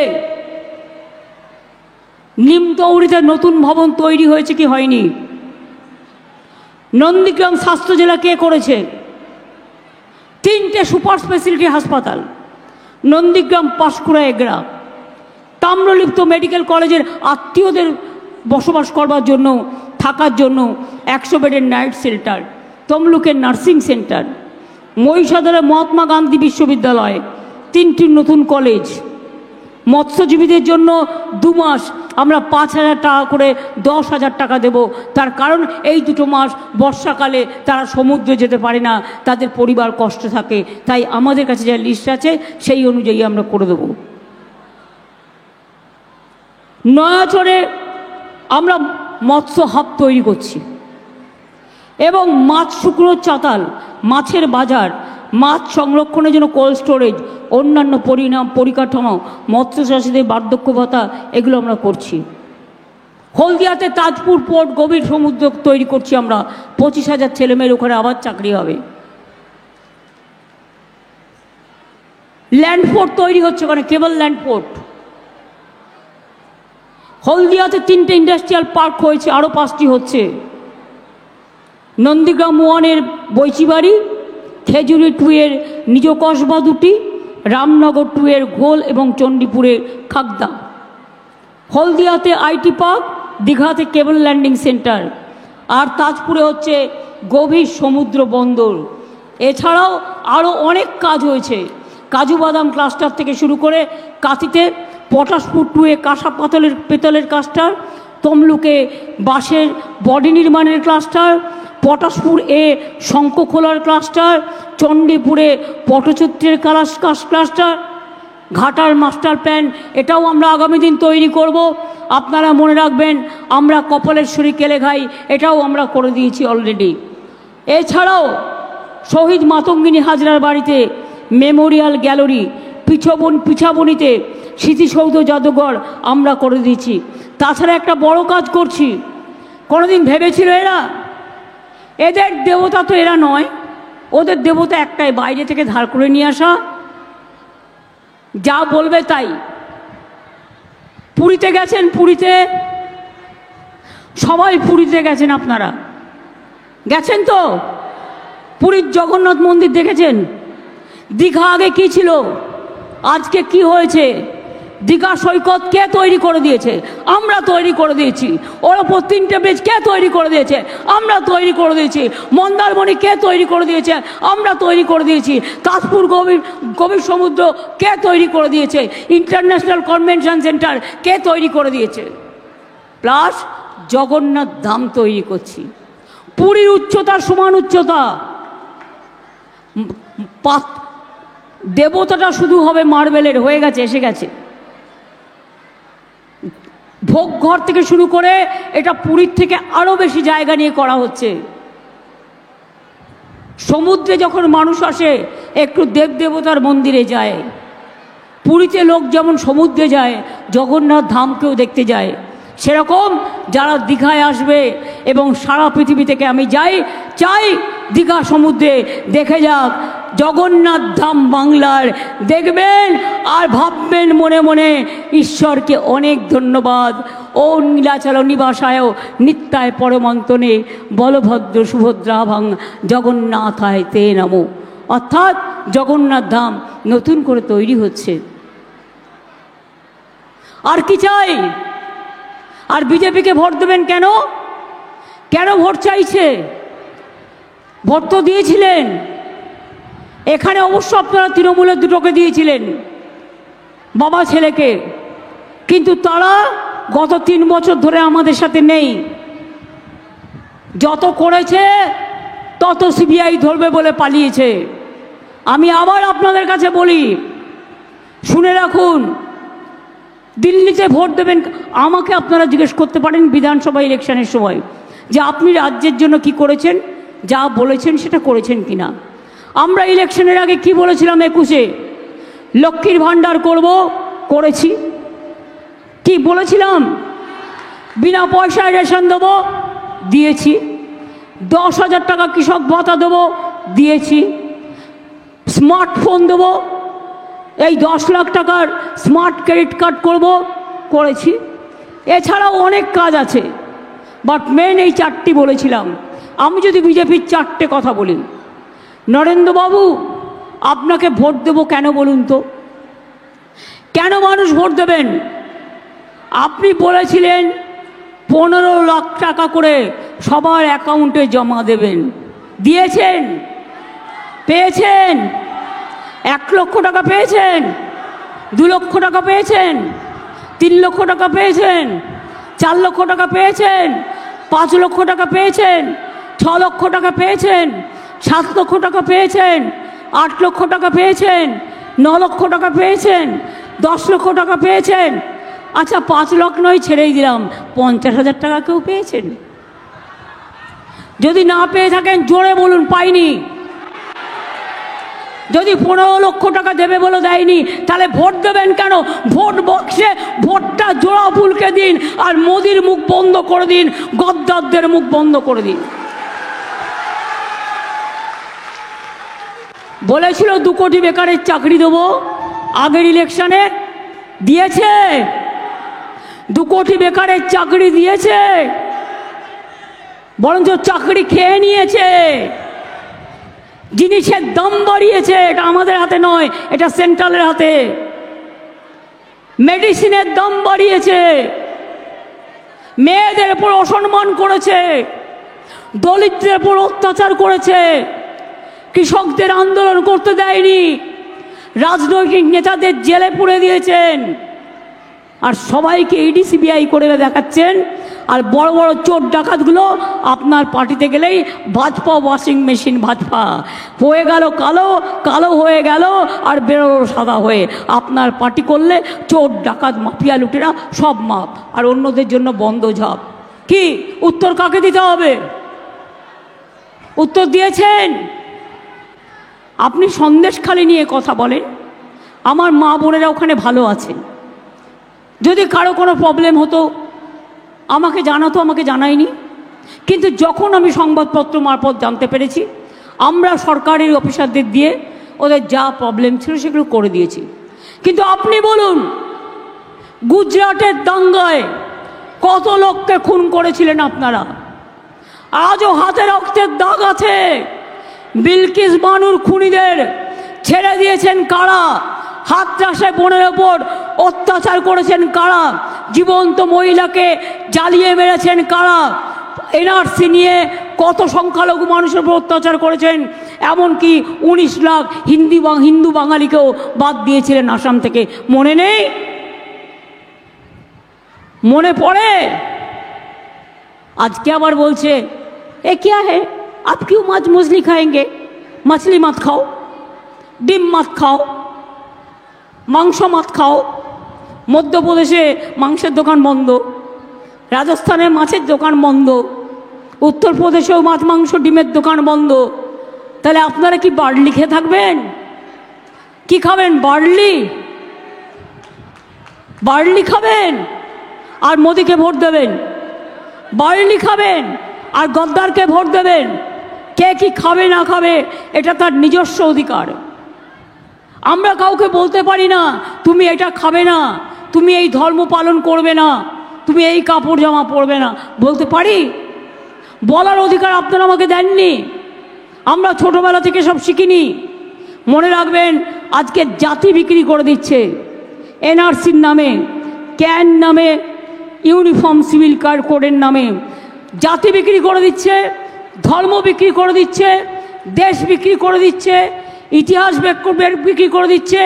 নিমতৌড়িতে নতুন ভবন তৈরি হয়েছে কি হয়নি? নন্দীগ্রাম স্বাস্থ্য জেলা কে করেছে? 3টে সুপার স্পেশালিটি হাসপাতাল, নন্দীগ্রাম, পাঁশকুড়া, এগরা। তাম্রলিপ্ত মেডিকেল কলেজের আত্মীয়দের বসবাস করবার জন্য, থাকার জন্য 100 বেডের নাইট শেল্টার, তমলুকের নার্সিং সেন্টার, মহিষাদলে মহাত্মা গান্ধী বিশ্ববিদ্যালয়, 3টি নতুন কলেজ। মৎস্যজীবীদের জন্য 2 মাস আমরা 5,000 টাকা করে 10,000 টাকা দেব। তার কারণ এই 2 মাস বর্ষাকালে তারা সমুদ্রে যেতে পারে না, তাদের পরিবার কষ্ট থাকে, তাই আমাদের কাছে যে লিস্ট আছে সেই অনুযায়ী আমরা করে দেব। নয়াচরে আমরা মৎস্য হাব তৈরি করছি এবং মাছ শুকনোর চাতাল, মাছের বাজার, মাছ সংরক্ষণের জন্য কোল্ড স্টোরেজ, অন্যান্য পরিকাঠামো, মৎস্যচাষীদের বার্ধক্য ভাতা, এগুলো আমরা করছি। হলদিয়াতে তাজপুর পোর্ট, গভীর সমুদ্র তৈরি করছি আমরা, 25,000 ছেলেমেয়ের ওখানে আবার চাকরি হবে। ল্যান্ডপোর্ট তৈরি হচ্ছে ওখানে, কেবল ল্যান্ডপোর্ট। হলদিয়াতে 3টে ইন্ডাস্ট্রিয়াল পার্ক হয়েছে, আরও 5টি হচ্ছে। নন্দীগ্রাম 1-এর বৈচিবাড়ি, খেজুরি 2-এর নিজ কসবা 2টি, রামনগর 2-এর ঘোল এবং চণ্ডীপুরে খাগদা। হলদিয়াতে আইটি পার্ক, দীঘাতে কেবল ল্যান্ডিং সেন্টার, আর তাজপুরে হচ্ছে গভীর সমুদ্র বন্দর। এছাড়াও আরও অনেক কাজ হয়েছে, কাজু বাদাম ক্লাস্টার থেকে শুরু করে কাঁথিতে পটাশপুর 2-এ কাঁসা পেতলের ক্লাস্টার, তমলুকে বাঁশের বডি নির্মাণের ক্লাস্টার, পটাশপুর এ শঙ্খখোলার ক্লাস্টার, চণ্ডীপুরে পটচিত্রের ক্লাস্টার, ঘাটার মাস্টার প্ল্যান, এটাও আমরা আগামী দিন তৈরি করব। আপনারা মনে রাখবেন, আমরা কপালেশ্বরী কেলেঘাই এটাও আমরা করে দিয়েছি অলরেডি। এছাড়াও শহীদ মাতঙ্গিনী হাজরার বাড়িতে মেমোরিয়াল গ্যালারি, পিছাবনিতে স্মৃতিসৌধ জাদুঘর আমরা করে দিয়েছি। তাছাড়া একটা বড় কাজ করছি, কোনোদিন ভেবেছিল এদের দেবতা তো এরা নয়, ওদের দেবতা একটাই, বাইরে থেকে ধার করে নিয়ে আসা, যা বলবে তাই। পুরীতে গেছেন? পুরীতে সবাই পুরীতে গেছেন, আপনারা গেছেন তো? পুরীর জগন্নাথ মন্দির দেখেছেন? দীঘা আগে কি ছিল, আজকে কি হয়েছে? দীঘা সৈকত কে তৈরি করে দিয়েছে? আমরা তৈরি করে দিয়েছি। ওর ওপর 3টে ব্রিজ কে তৈরি করে দিয়েছে? আমরা তৈরি করে দিয়েছি। মন্দারমণি কে তৈরি করে দিয়েছে? আমরা তৈরি করে দিয়েছি। তাজপুর গভীর সমুদ্র কে তৈরি করে দিয়েছে? ইন্টারন্যাশনাল কনভেনশন সেন্টার কে তৈরি করে দিয়েছে? প্লাস জগন্নাথ ধাম তৈরি করছি। পুরীর উচ্চতার সমান উচ্চতা। দেবতাটা শুধু হবে মার্বেলের, হয়ে গেছে, এসে গেছে। ভোগ ঘর থেকে শুরু করে এটা পুরীর থেকে আরো বেশি জায়গা নিয়ে করা হচ্ছে। সমুদ্রে যখন মানুষ আসে একটু দেবদেবতার মন্দিরে যায়। পুরীতে লোক যেমন সমুদ্রে যায়, জগন্নাথ ধামকেও দেখতে যায়। সেরকম যারা দীঘায় আসবে এবং সারা পৃথিবী থেকে আমি চাই দীঘা সমুদ্রে দেখে যাক জগন্নাথ ধাম বাংলার, দেখবেন আর ভাববেন মনে মনে ঈশ্বরকে অনেক ধন্যবাদ। ও নীলাচল নিবাসায় নিত্যায় পরমন্তনে বলভদ্র সুভদ্রা ভাং জগন্নাথায় তে নমো। অর্থাৎ জগন্নাথ ধাম নতুন করে তৈরি হচ্ছে। আর কি চাই? আর বিজেপিকে ভোট দেবেন কেন? কেন ভোট চাইছে? ভোট তো দিয়েছিলেন এখানে, অবশ্য আপনারা তৃণমূলের দুটোকে দিয়েছিলেন, বাবা ছেলেকে, কিন্তু তারা গত 3 বছর ধরে আমাদের সাথে নেই। যত করেছে তত সিবিআই ধরবে বলে পালিয়েছে। আমি আবার আপনাদের কাছে বলি, শুনে রাখুন, দিল্লিতে ভোট দেবেন। আমাকে আপনারা জিজ্ঞেস করতে পারেন বিধানসভা ইলেকশনের সময় যে আপনি রাজ্যের জন্য কি করেছেন, যা বলেছেন সেটা করেছেন কিনা। আমরা ইলেকশনের আগে কি বলেছিলাম? 21-এ লক্ষ্মীর ভাণ্ডার করব, করেছি। কি বলেছিলাম? বিনা পয়সায় রেশন দেবো, দিয়েছি। 10,000 টাকা কৃষক ভাতা দেবো, দিয়েছি। স্মার্টফোন দেবো, এই 10 লাখ টাকার স্মার্ট ক্রেডিট কার্ড করব, করেছি। এছাড়াও অনেক কাজ আছে, বাট মেন এই 4টি বলেছিলাম। আমি যদি বিজেপির 4টে কথা বলি, নরেন্দ্রবাবু আপনাকে ভোট দেব কেন বলুন তো? কেন মানুষ ভোট দেবেন? আপনি বলেছিলেন 15 লাখ টাকা করে সবার অ্যাকাউন্টে জমা দেবেন, দিয়েছেন? পেয়েছেন? 1 লক্ষ টাকা পেয়েছেন? 2 লক্ষ টাকা পেয়েছেন? 3 লক্ষ টাকা পেয়েছেন? 4 লক্ষ টাকা পেয়েছেন? 5 লক্ষ টাকা পেয়েছেন? 6 লক্ষ টাকা পেয়েছেন? 7 লক্ষ টাকা পেয়েছেন? 8 লক্ষ টাকা পেয়েছেন? 9 লক্ষ টাকা পেয়েছেন? 10 লক্ষ টাকা পেয়েছেন? আচ্ছা 5 লক্ষ নয়, ছেড়েই দিলাম, 50,000 টাকা কেউ পেয়েছেন? যদি না পেয়ে থাকেন জোরে বলুন পাইনি। যদি 15 লক্ষ টাকা দেবে বলে দেয়নি, তাহলে ভোট দেবেন কেন? ভোট বক্সে ভোটটা জোড়া ফুলকে দিন, আর মোদির মুখ বন্ধ করে দিন, গদ্দারদের মুখ বন্ধ করে দিন। বলেছিল 2 কোটি বেকারের চাকরি দেবো, আগের ইলেকশনে দিয়েছে? 2 কোটি বেকারের চাকরি দিয়েছে? বরঞ্চ চাকরি খেয়ে নিয়েছে। জিনিসের দাম বাড়িয়েছে, এটা আমাদের হাতে নয়, এটা সেন্ট্রালের হাতে। মেডিসিনের দাম বাড়িয়েছে, মেয়েদের উপর অসম্মান করেছে, দলিতদের উপর অত্যাচার করেছে, কৃষকদের আন্দোলন করতে দেয়নি, রাজনৈতিক নেতাদের জেলে পুরে দিয়েছেন, আর সবাইকে ইডি সিবিআই করে দেখাচ্ছেন। আর বড় বড় চোর ডাকাতগুলো আপনার পার্টিতে গেলেই ভাজপা ওয়াশিং মেশিন, ভাজপা হয়ে গেল কালো, কালো হয়ে গেল আর বেরোলো সাদা হয়ে। আপনার পার্টি করলে চোর ডাকাত মাফিয়া লুটেরা সব মাপ, আর অন্যদের জন্য বন্ধ ঝাপ। কি উত্তর কাকে দিতে হবে? উত্তর দিয়েছেন? আপনি সন্দেশখালি নিয়ে কথা বলেন, আমার মা বোনেরা ওখানে ভালো আছেন। যদি কারো কোনো প্রবলেম হতো আমাকে জানাতো, আমাকে জানায়নি। কিন্তু যখন আমি সংবাদপত্র মারফত জানতে পেরেছি, আমরা সরকারি অফিসারদের দিয়ে ওদের যা প্রবলেম ছিল সেগুলো করে দিয়েছি। কিন্তু আপনি বলুন, গুজরাটের দাঙ্গায় কত লোককে খুন করেছিলেন আপনারা? আজও হাতে রক্তের দাগ আছে। বিলকিস বানুর খুনিদের ছেড়ে দিয়েছেন কারা? হাতরাসে বোনের ওপর অত্যাচার করেছেন কারা, জীবন্ত মহিলাকে জ্বালিয়ে মেরেছেন কারা, এনআরসি নিয়ে কত সংখ্যালঘু মানুষের উপর অত্যাচার করেছেন, এমনকি 19 লাখ হিন্দু বাঙালিকেও বাদ দিয়েছিলেন আসাম থেকে। মনে নেই? মনে পড়ে? আজকে আবার বলছে এ क्या है आप क्यों मांस मछली खाएंगे, मछली मत खाओ, ডিম मत खाओ, মাংস मत खाओ। মধ্যপ্রদেশে মাংসের দোকান বন্ধ, রাজস্থানে মাছের দোকান বন্ধ, উত্তরপ্রদেশেও মাছ মাংস ডিমের দোকান বন্ধ। তাহলে আপনারা কি বার্লি খেয়ে থাকবেন? কি খাবেন? বার্লি খাবেন আর মোদিকে ভোট দেবেন, বার্লি খাবেন আর গদ্দারকে ভোট দেবেন। কে কি খাবে না খাবে এটা তার নিজস্ব অধিকার। আমরা কাউকে বলতে পারি না তুমি এটা খাবে না, তুমি এই ধর্ম পালন করবে না, তুমি এই কাপড় জামা পরবে না, বলতে পারি? বলার অধিকার আপনারা আমাকে দেননি। আমরা ছোটবেলা থেকে সব শিখিনি। মনে রাখবেন, আজকে জাতি বিক্রি করে দিচ্ছে এনআরসির নামে, ক্যান নামে, ইউনিফর্ম সিভিল কোডের নামে জাতি বিক্রি করে দিচ্ছে, ধর্ম বিক্রি করে দিচ্ছে, দেশ বিক্রি করে দিচ্ছে, ইতিহাস বিক্রি করে দিচ্ছে,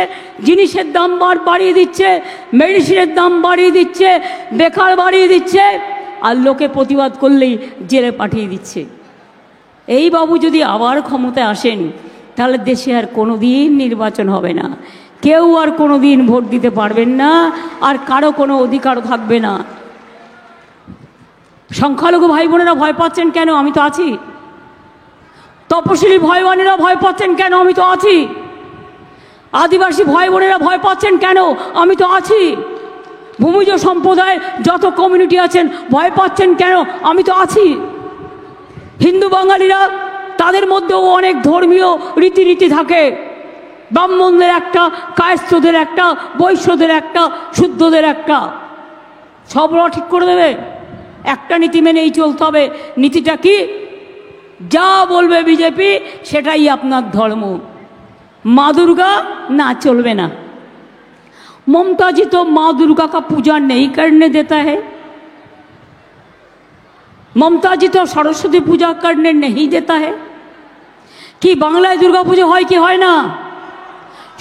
জিনিসের দাম বাড়িয়ে দিচ্ছে, মেডিসিনের দাম বাড়িয়ে দিচ্ছে, বেকার বাড়িয়ে দিচ্ছে, আর লোকে প্রতিবাদ করলেই জেলে পাঠিয়ে দিচ্ছে। এই বাবু যদি আবার ক্ষমতায় আসেন তাহলে দেশে আর কোনো দিন নির্বাচন হবে না, কেউ আর কোনো দিন ভোট দিতে পারবেন না, আর কারো কোনো অধিকার থাকবে না। সংখ্যালঘু ভাই বোনেরা ভয় পাচ্ছেন কেন? আমি তো আছি। তপশিলি ভাই বোনেরা ভয় পাচ্ছেন কেন? আমি তো আছি। আদিবাসী ভাই বোনেরা ভয় পাচ্ছেন কেন? আমি তো আছি। ভূমিজ সম্প্রদায়ের যত কমিউনিটি আছেন ভয় পাচ্ছেন কেন? আমি তো আছি। হিন্দু বাঙালিরা, তাদের মধ্যেও অনেক ধর্মীয় রীতিনীতি থাকে, ব্রাহ্মণদের একটা, কায়স্থদের একটা, বৈশ্যদের একটা, শুদ্ধদের একটা, সব ঠিক করে দেবে। একটা নীতি মেনেই চলতে হবে। নীতিটা কি? যা বলবে বিজেপি সেটাই আপনার ধর্ম। মা দুর্গা না, চলবে না। ममता जी तो माँ दुर्गा का पूजा नहीं करने देता है, ममता जी तो सरस्वती पूजा करने नहीं देता है। कि बांग्लाय दुर्गा पूजा হয় কি হয় না?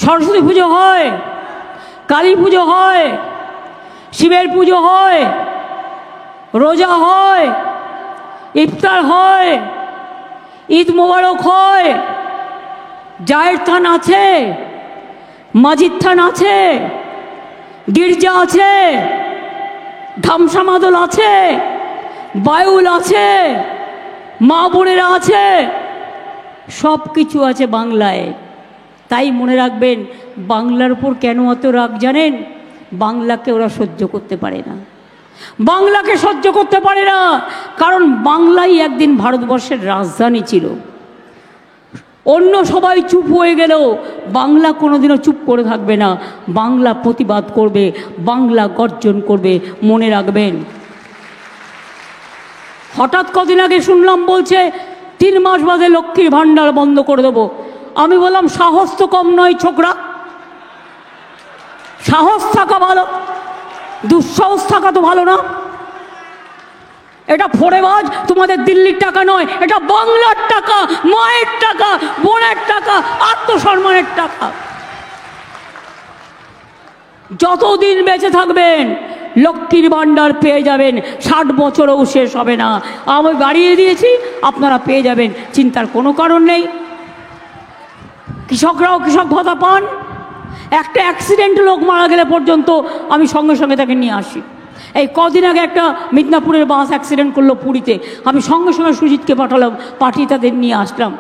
सरस्वती পুজো হয়, কালী পুজো হয়, শিবের পুজো হয়, রোজা হয়, ইফতার হয়, ঈদ মোবারক হয়, জায়ের থান আছে, মাজিদ থান আছে, গির্জা আছে, ধামসা মাদল আছে, বায়ুল আছে, মা বোনেরা আছে, সব কিছু আছে বাংলায়। তাই মনে রাখবেন, বাংলার উপর কেন অত রাগ জানেন? বাংলাকে ওরা সহ্য করতে পারে না, বাংলাকে সহ্য করতে পারে না। কারণ বাংলাই একদিন ভারতবর্ষের রাজধানী ছিল। অন্য সবাই চুপ হয়ে গেলেও বাংলা কোনোদিনও চুপ করে থাকবে না, বাংলা প্রতিবাদ করবে, বাংলা গর্জন করবে। মনে রাখবেন। হঠাৎ কদিন আগে শুনলাম বলছে 3 মাস বাদে লক্ষ্মীর ভাণ্ডার বন্ধ করে দেবো। আমি বললাম সাহস তো কম নয় ছোকরা, সাহস থাকা ভালো, দুঃসাহস থাকা তো ভালো না। এটা ফোড়েবাজ তোমাদের দিল্লির টাকা নয়, এটা বাংলার টাকা, মায়ের টাকা, বোনের টাকা, আত্মসম্মানের টাকা। যতদিন বেঁচে থাকবেন লক্ষ্মীর ভাণ্ডার পেয়ে যাবেন, 60 বছরেও শেষ হবে না। আমি বাড়িয়ে দিয়েছি, আপনারা পেয়ে যাবেন, চিন্তার কোনো কারণ নেই। কৃষকরাও কৃষক ভাতা পান। একটা অ্যাক্সিডেন্ট লোক মারা গেলে পর্যন্ত আমি সঙ্গে সঙ্গে তাকে নিয়ে আসি। এই কদিন আগে একটা মিদনাপুরের বাস অ্যাক্সিডেন্ট করলো পুরীতে, আমি সঙ্গে সঙ্গে সুজিতকে পাঠিয়ে তাদের নিয়ে আসলাম।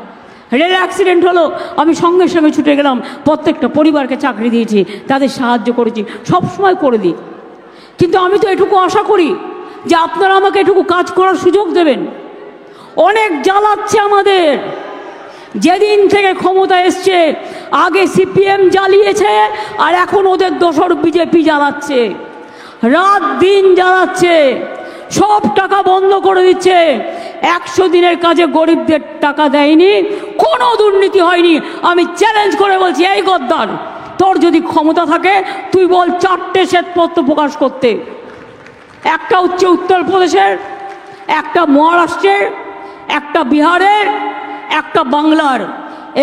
রেল অ্যাক্সিডেন্ট হলো, আমি সঙ্গে সঙ্গে ছুটে গেলাম, প্রত্যেকটা পরিবারকে চাকরি দিয়েছি, তাদের সাহায্য করেছি, সব সময় করে দিই। কিন্তু আমি তো এটুকু আশা করি যে আপনারা আমাকে এটুকু কাজ করার সুযোগ দেবেন। অনেক জ্বালাচ্ছে আমাদের। যেদিন থেকে ক্ষমতা এসছে, আগে সিপিএম জ্বালিয়েছে, আর এখন ওদের দোসর বিজেপি জ্বালাচ্ছে, রাত দিন জ্বালাচ্ছে, সব টাকা বন্ধ করে দিচ্ছে। 100 দিনের কাজে গরিবদের টাকা দেয়নি, কোনো দুর্নীতি হয়নি। আমি চ্যালেঞ্জ করে বলছি, এই গদ্দার, তোর যদি ক্ষমতা থাকে তুই বল 4টে শ্বেতপত্র প্রকাশ করতে, একটা হচ্ছে উত্তরপ্রদেশের, একটা মহারাষ্ট্রের, একটা বিহারের, একটা বাংলার,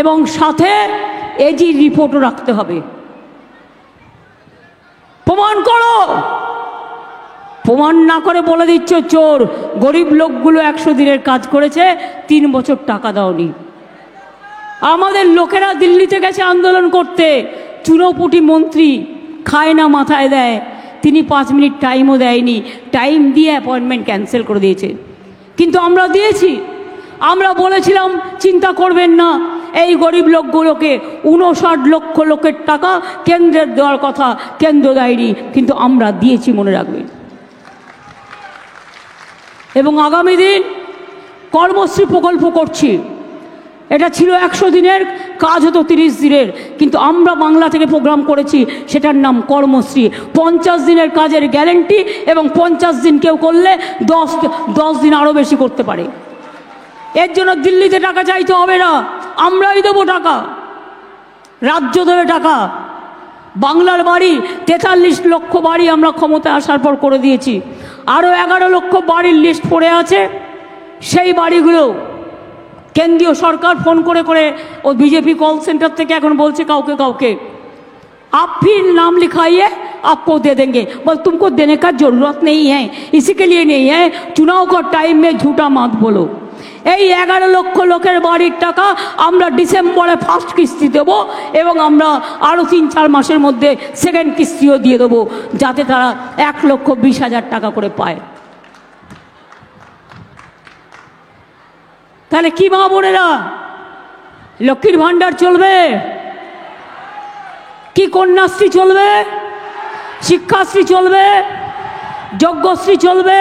এবং সাথে এজি রিপোর্টও রাখতে হবে। প্রমাণ করো। প্রমাণ না করে বলে দিচ্ছ চোর। গরিব লোকগুলো 100 দিনের কাজ করেছে, 3 বছর টাকা দাওনি। আমাদের লোকেরা দিল্লিতে গেছে আন্দোলন করতে, চুনোপুটি মন্ত্রী খায় না মাথায় দেয়, তিনি 5 মিনিট টাইমও দেয়নি, টাইম দিয়ে অ্যাপয়েন্টমেন্ট ক্যান্সেল করে দিয়েছে। কিন্তু আমরা দিয়েছি, আমরা বলেছিলাম চিন্তা করবেন না, এই গরিব লোকগুলোকে 59 লক্ষ লোকের টাকা কেন্দ্রের দেওয়ার কথা, কেন্দ্র দেয়নি, কিন্তু আমরা দিয়েছি, মনে রাখবেন। এবং আগামী দিন কর্মশ্রী প্রকল্প করছি। এটা ছিল 100 দিনের কাজ, হতো 30 দিনের, কিন্তু আমরা বাংলা থেকে প্রোগ্রাম করেছি, সেটার নাম কর্মশ্রী। 50 দিনের কাজের গ্যারেন্টি, এবং 50 দিন কেউ করলে 10 দিন আরও বেশি করতে পারে। এর জন্য দিল্লিতে টাকা চাইতে হবে না, আমরাই দেবো টাকা, রাজ্য দেবে টাকা। বাংলার বাড়ি 43 লক্ষ বাড়ি আমরা ক্ষমতায় আসার পর করে দিয়েছি, আরও 11 লক্ষ বাড়ির লিস্ট পড়ে আছে। সেই বাড়িগুলো কেন্দ্রীয় সরকার ফোন করে করে, ও বিজেপি কল সেন্টার থেকে এখন বলছে কাউকে কাউকে, आप फिर नाम लिखाइए आपको दे देंगे, बस तुमको देने का जरूरत नहीं है, इसी के लिए नहीं है, चुनाव का टाइम में झूठा मत बोलो। এই 11 লক্ষ লোকের বাড়ির টাকা আমরা ডিসেম্বরে ফার্স্ট কিস্তি দেব, এবং আমরা আরও 3-4 মাসের মধ্যে সেকেন্ড কিস্তিও দিয়ে দেবো, যাতে তারা 1,20,000 টাকা করে পায়। তাহলে কি মা বোনেরা, লক্ষ্মীর ভাণ্ডার চলবে কি? কন্যাশ্রী চলবে, শিক্ষাশ্রী চলবে, যজ্ঞশ্রী চলবে,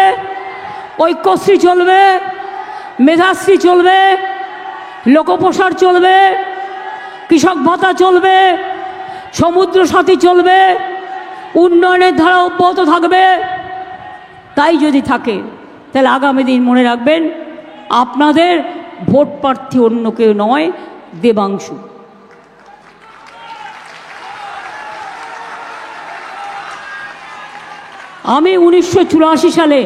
ঐক্যশ্রী চলবে, মেধাশ্রী চলবে, লোকপ্রসার চলবে, কৃষক ভাতা চলবে, সমুদ্র সাথী চলবে, উন্নয়নের ধারা অব্যাহত থাকবে। তাই যদি থাকে, তাহলে আগামী দিন মনে রাখবেন, আপনাদের ভোট প্রার্থী অন্য কেউ নয়, দেবাংশু। আমি 1984 সালে,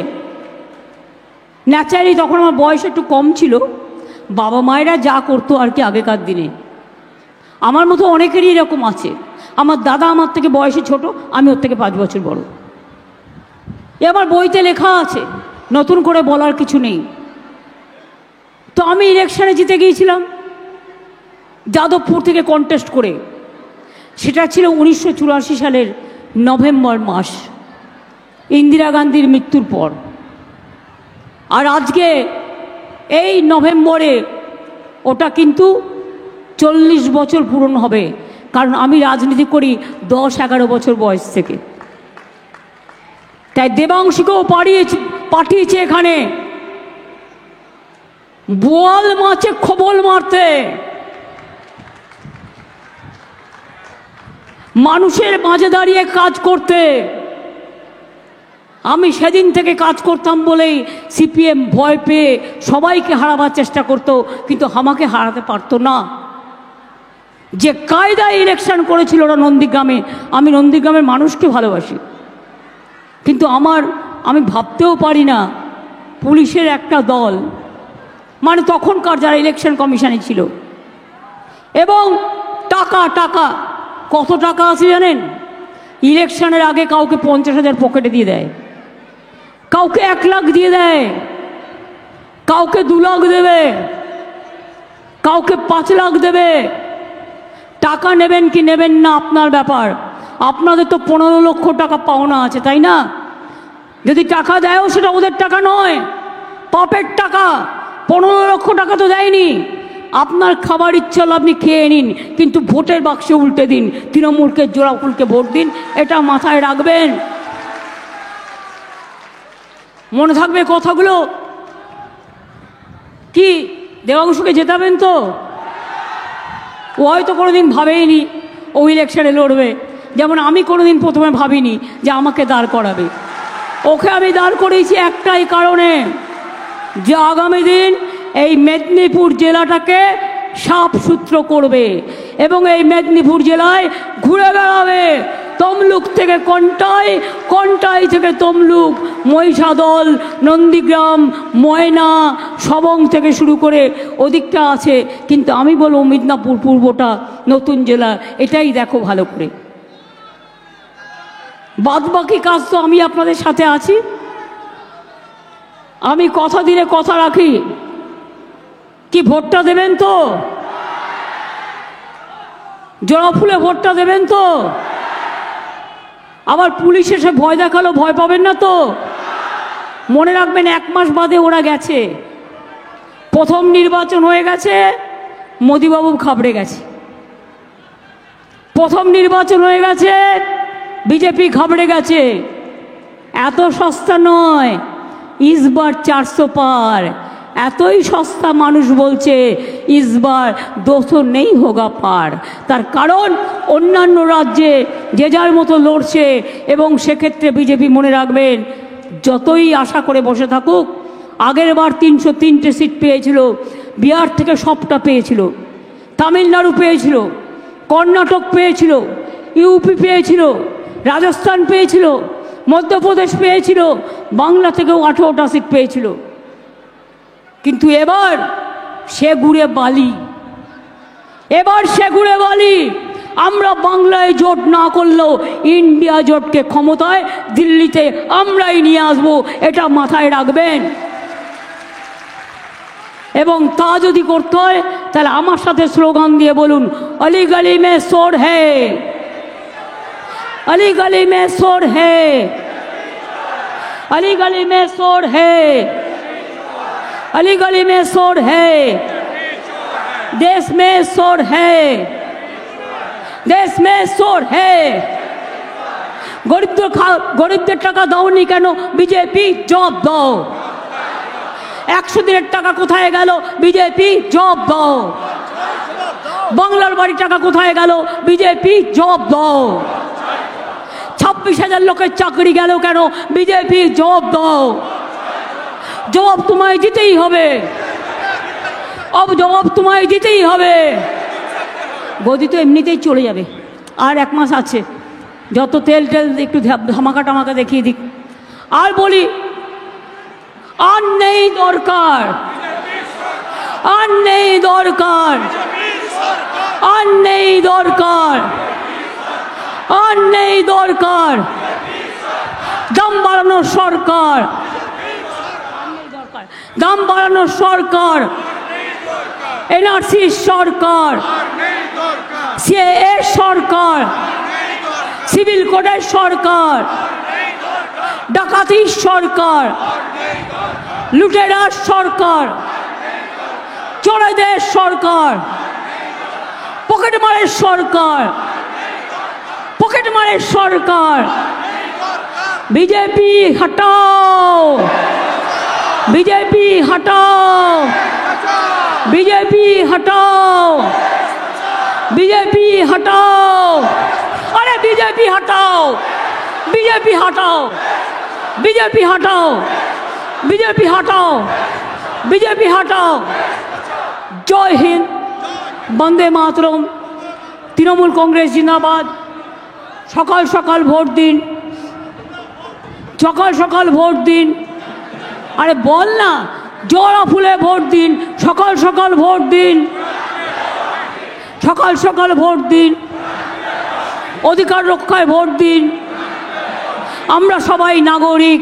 ন্যাচারালি তখন আমার বয়স একটু কম ছিল, বাবা মায়েরা যা করতো আর কি আগেকার দিনে, আমার মতো অনেকেরই এরকম আছে। আমার দাদা আমার থেকে বয়সে ছোট, আমি ওর থেকে 5 বছর বড়। এ আমার বইতে লেখা আছে, নতুন করে বলার কিছু নেই। তো আমি ইলেকশনে জিতে গিয়েছিলাম যাদবপুর থেকে কন্টেস্ট করে। সেটা ছিল 1984 সালের নভেম্বর মাস, ইন্দিরা গান্ধীর মৃত্যুর পর। আর আজকে এই নভেম্বরে ওটা কিন্তু 40 বছর পূরণ হবে, কারণ আমি রাজনীতি করি 10-11 বছর বয়স থেকে। তাই দেবাংশীকেও পাঠিয়েছে এখানে বোয়াল মাছে খবল মারতে, মানুষের মাঝে দাঁড়িয়ে কাজ করতে। আমি সেদিন থেকে কাজ করতাম বলেই সিপিএম ভয় পেয়ে সবাইকে হারাবার চেষ্টা করতো, কিন্তু আমাকে হারাতে পারতো না। যে কায়দায় ইলেকশন করেছিল ওরা নন্দীগ্রামে, আমি নন্দীগ্রামের মানুষকে ভালোবাসি, কিন্তু আমি ভাবতেও পারি না পুলিশের একটা দল, মানে তখনকার যারা ইলেকশন কমিশনে ছিল, এবং টাকা কত টাকা আছে জানেন? ইলেকশনের আগে কাউকে 50,000 পকেটে দিয়ে দেয়, কাউকে 1 লাখ দিয়ে দেয়, কাউকে 2 লাখ দেবে, কাউকে 5 লাখ দেবে। টাকা নেবেন কি নেবেন না আপনার ব্যাপার। আপনাদের তো 15 লক্ষ টাকা পাওনা আছে, তাই না? যদি টাকা দেয়ও সেটা ওদের টাকা নয়, পাপের টাকা। 15 লক্ষ টাকা তো দেয়নি। আপনার খাবার ইচ্ছা হলো আপনি খেয়ে নিন, কিন্তু ভোটের বাক্সে উল্টে দিন, তৃণমূলকে জোড়াফুলকে ভোট দিন, এটা মাথায় রাখবেন। মনে থাকবে কথাগুলো। কি দেবাংশুকে জেতাবেন তো? ও হয়তো কোনোদিন ভাবেইনি ও ইলেকশনে লড়বে, যেমন আমি কোনোদিন প্রথমে ভাবিনি যে আমাকে দাঁড় করাবে। ওকে আমি দাঁড় করিয়েছি একটাই কারণে, যে আগামী দিন এই মেদিনীপুর জেলাটাকে সাফ সূত্র করবে, এবং এই মেদিনীপুর জেলায় ঘুরে বেড়াবে তমলুক থেকে কন্টাই, কন্টাই থেকে তমলুক, মহিষাদল, নন্দীগ্রাম, ময়না, সবং থেকে শুরু করে ওদিকটা আছে। কিন্তু আমি বলবো মিদনাপুর পূর্বটা নতুন জেলা, এটাই দেখো ভালো করে। বাদবাকি কাজ তো আমি আপনাদের সাথে আছি। আমি কথা দিলে কথা রাখি। কি ভোটটা দেবেন তো? জোড়া ফুলে ভোটটা দেবেন তো? আবার পুলিশ এসে ভয় দেখালো, ভয় পাবেন না তো? মনে রাখবেন 1 মাস বাদে ওরা গেছে, প্রথম নির্বাচন হয়ে গেছে, মোদিবাবু ঘাবড়ে গেছে। প্রথম নির্বাচন হয়ে গেছে, বিজেপি ঘাবড়ে গেছে। এত সস্তা নয়, ইসবার 400 পার। এতই সস্তা মানুষ বলছে ইসবার 200 নেই হোগা পার। তার কারণ অন্যান্য রাজ্যে যে যার মতো লড়ছে, এবং সেক্ষেত্রে বিজেপি মনে রাখবেন যতই আশা করে বসে থাকুক, আগের বার 303টে সিট পেয়েছিল, বিহার থেকে সবটা পেয়েছিল, তামিলনাড়ু পেয়েছিল, কর্ণাটক পেয়েছিল, ইউপি পেয়েছিল, রাজস্থান পেয়েছিল, মধ্যপ্রদেশ পেয়েছিল, বাংলা থেকেও 18টা সিট পেয়েছিল। কিন্তু এবার সে গুড়ে বালি, এবার সে গুড়ে বালি। আমরা বাংলায় জোট না করলেও ইন্ডিয়া জোটকে ক্ষমতায় দিল্লিতে আমরাই নিয়ে আসবো, এটা মাথায় রাখবেন। এবং তা যদি করতে হয় তাহলে আমার সাথে স্লোগান দিয়ে বলুন, অলি গলি মে শোর হে, अली गली में शोर है, अली गली में शोर है, अली गली में शोर है, देश में शोर है, देश में शोर है। গরিবদের টাকা দাওনি কেন? বিজেপি জব দাও। 100 দিনের টাকা কোথায় গেল? বিজেপি জব দাও। বাংলার বাড়ি টাকা কোথায় গেল? বিজেপি জব দাও। 26,000 লোকের চাকরি গেল কেন? বিজেপি জবাব দাও। জবাব তোমায় দিতেই হবে, জবাব তোমায় দিতেই হবে। গদি তো এমনিতেই চলে যাবে, আর 1 মাস আছে, যত তেল টেল একটু ধামাকা টামাকা দেখিয়ে দিক। আর বলি, আর নেই দরকার, আর নেই দরকার, আর নেই দরকার, আর নেই দরকার দাম বাড়ানোর সরকার, দাম বাড়ানোর সরকার, এনআরসি সরকার, সিএএ সরকার, সিভিল কোডের সরকার, ডাকাতির সরকার, লুটেরার সরকার, চোরেদের সরকার, পকেটমারের সরকার, পকেটমারের সরকার। বিজেপি হটাও, বিজেপি হটাও, বিজেপি হটাও, বিজেপি হটাও। আরে বিজেপি হটাও, বিজেপি হটাও, বিজেপি হটাও, বিজেপি হটাও, বিজেপি হটাও। জয় হিন্দ, বন্দে মাতরম, তৃণমূল কংগ্রেস জিন্দাবাদ। সকাল সকাল ভোট দিন, সকাল সকাল ভোট দিন। আরে বল না, জোড়া ফুলে ভোট দিন, সকাল সকাল ভোট দিন, সকাল সকাল ভোট দিন, অধিকার রক্ষায় ভোট দিন। আমরা সবাই নাগরিক,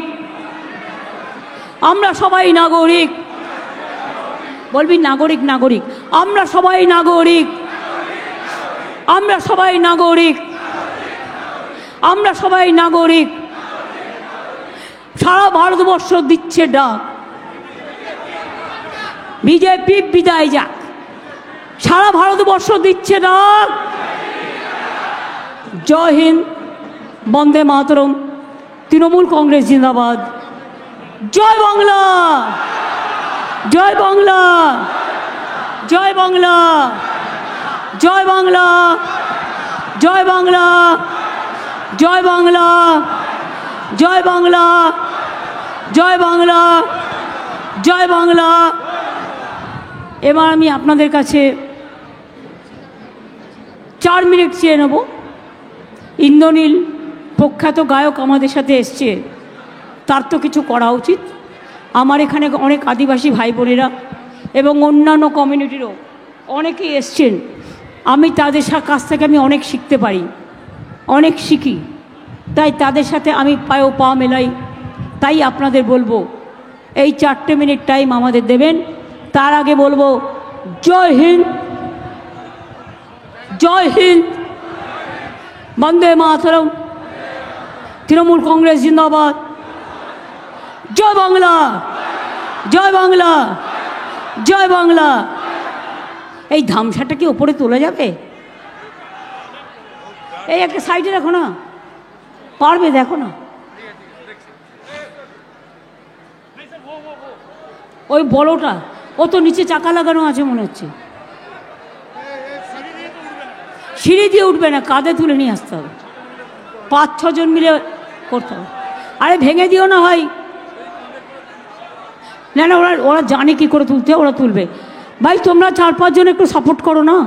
আমরা সবাই নাগরিক। বলবি নাগরিক, নাগরিক, আমরা সবাই নাগরিক, আমরা সবাই নাগরিক, আমরা সবাই নাগরিক। সারা ভারতবর্ষ দিচ্ছে ডাক, বিজেপি বিদায় যাক। সারা ভারতবর্ষ দিচ্ছে ডাক। জয় হিন্দ, বন্দে মাতরম, তৃণমূল কংগ্রেস জিন্দাবাদ। জয় বাংলা, জয় বাংলা, জয় বাংলা, জয় বাংলা, জয় বাংলা, জয় বাংলা, জয় বাংলা, জয় বাংলা, জয় বাংলা। এবার আমি আপনাদের কাছে 4 মিনিট চেয়ে নেব। ইন্দ্রনীল প্রখ্যাত গায়ক আমাদের সাথে এসছে, তার তো কিছু করা উচিত। আমার এখানে অনেক আদিবাসী ভাই বোনেরা এবং অন্যান্য কমিউনিটিরও অনেকেই এসছেন, আমি তাদের কাছ থেকে আমি অনেক শিখতে পারি, অনেক শিখি, তাই তাদের সাথে আমি পায়েও পা মেলাই। তাই আপনাদের বলবো এই 4টে মিনিট টাইম আমাদের দেবেন। তার আগে বলবো জয় হিন্দ, জয় হিন্দ, বন্দে মাতরম, তৃণমূল কংগ্রেস জিন্দাবাদ, জয় বাংলা, জয় বাংলা, জয় বাংলা। এই ধামসাটা কি ওপরে তোলা যাবে? এই একটা সাইডে রাখো না, পারবে দেখো না, ওই বড়টা, ও তো নিচে চাকা লাগানো আছে মনে হচ্ছে, সিঁড়ি দিয়ে উঠবে না, কাঁধে তুলে নিয়ে আসতে হবে, 5-6 জন মিলে করতে হবে। আরে ভেঙে দিও না ভাই, না না, ওরা জানে কি করে তুলতে, ওরা তুলবে। ভাই তোমরা 4-5 জন একটু সাপোর্ট করো না।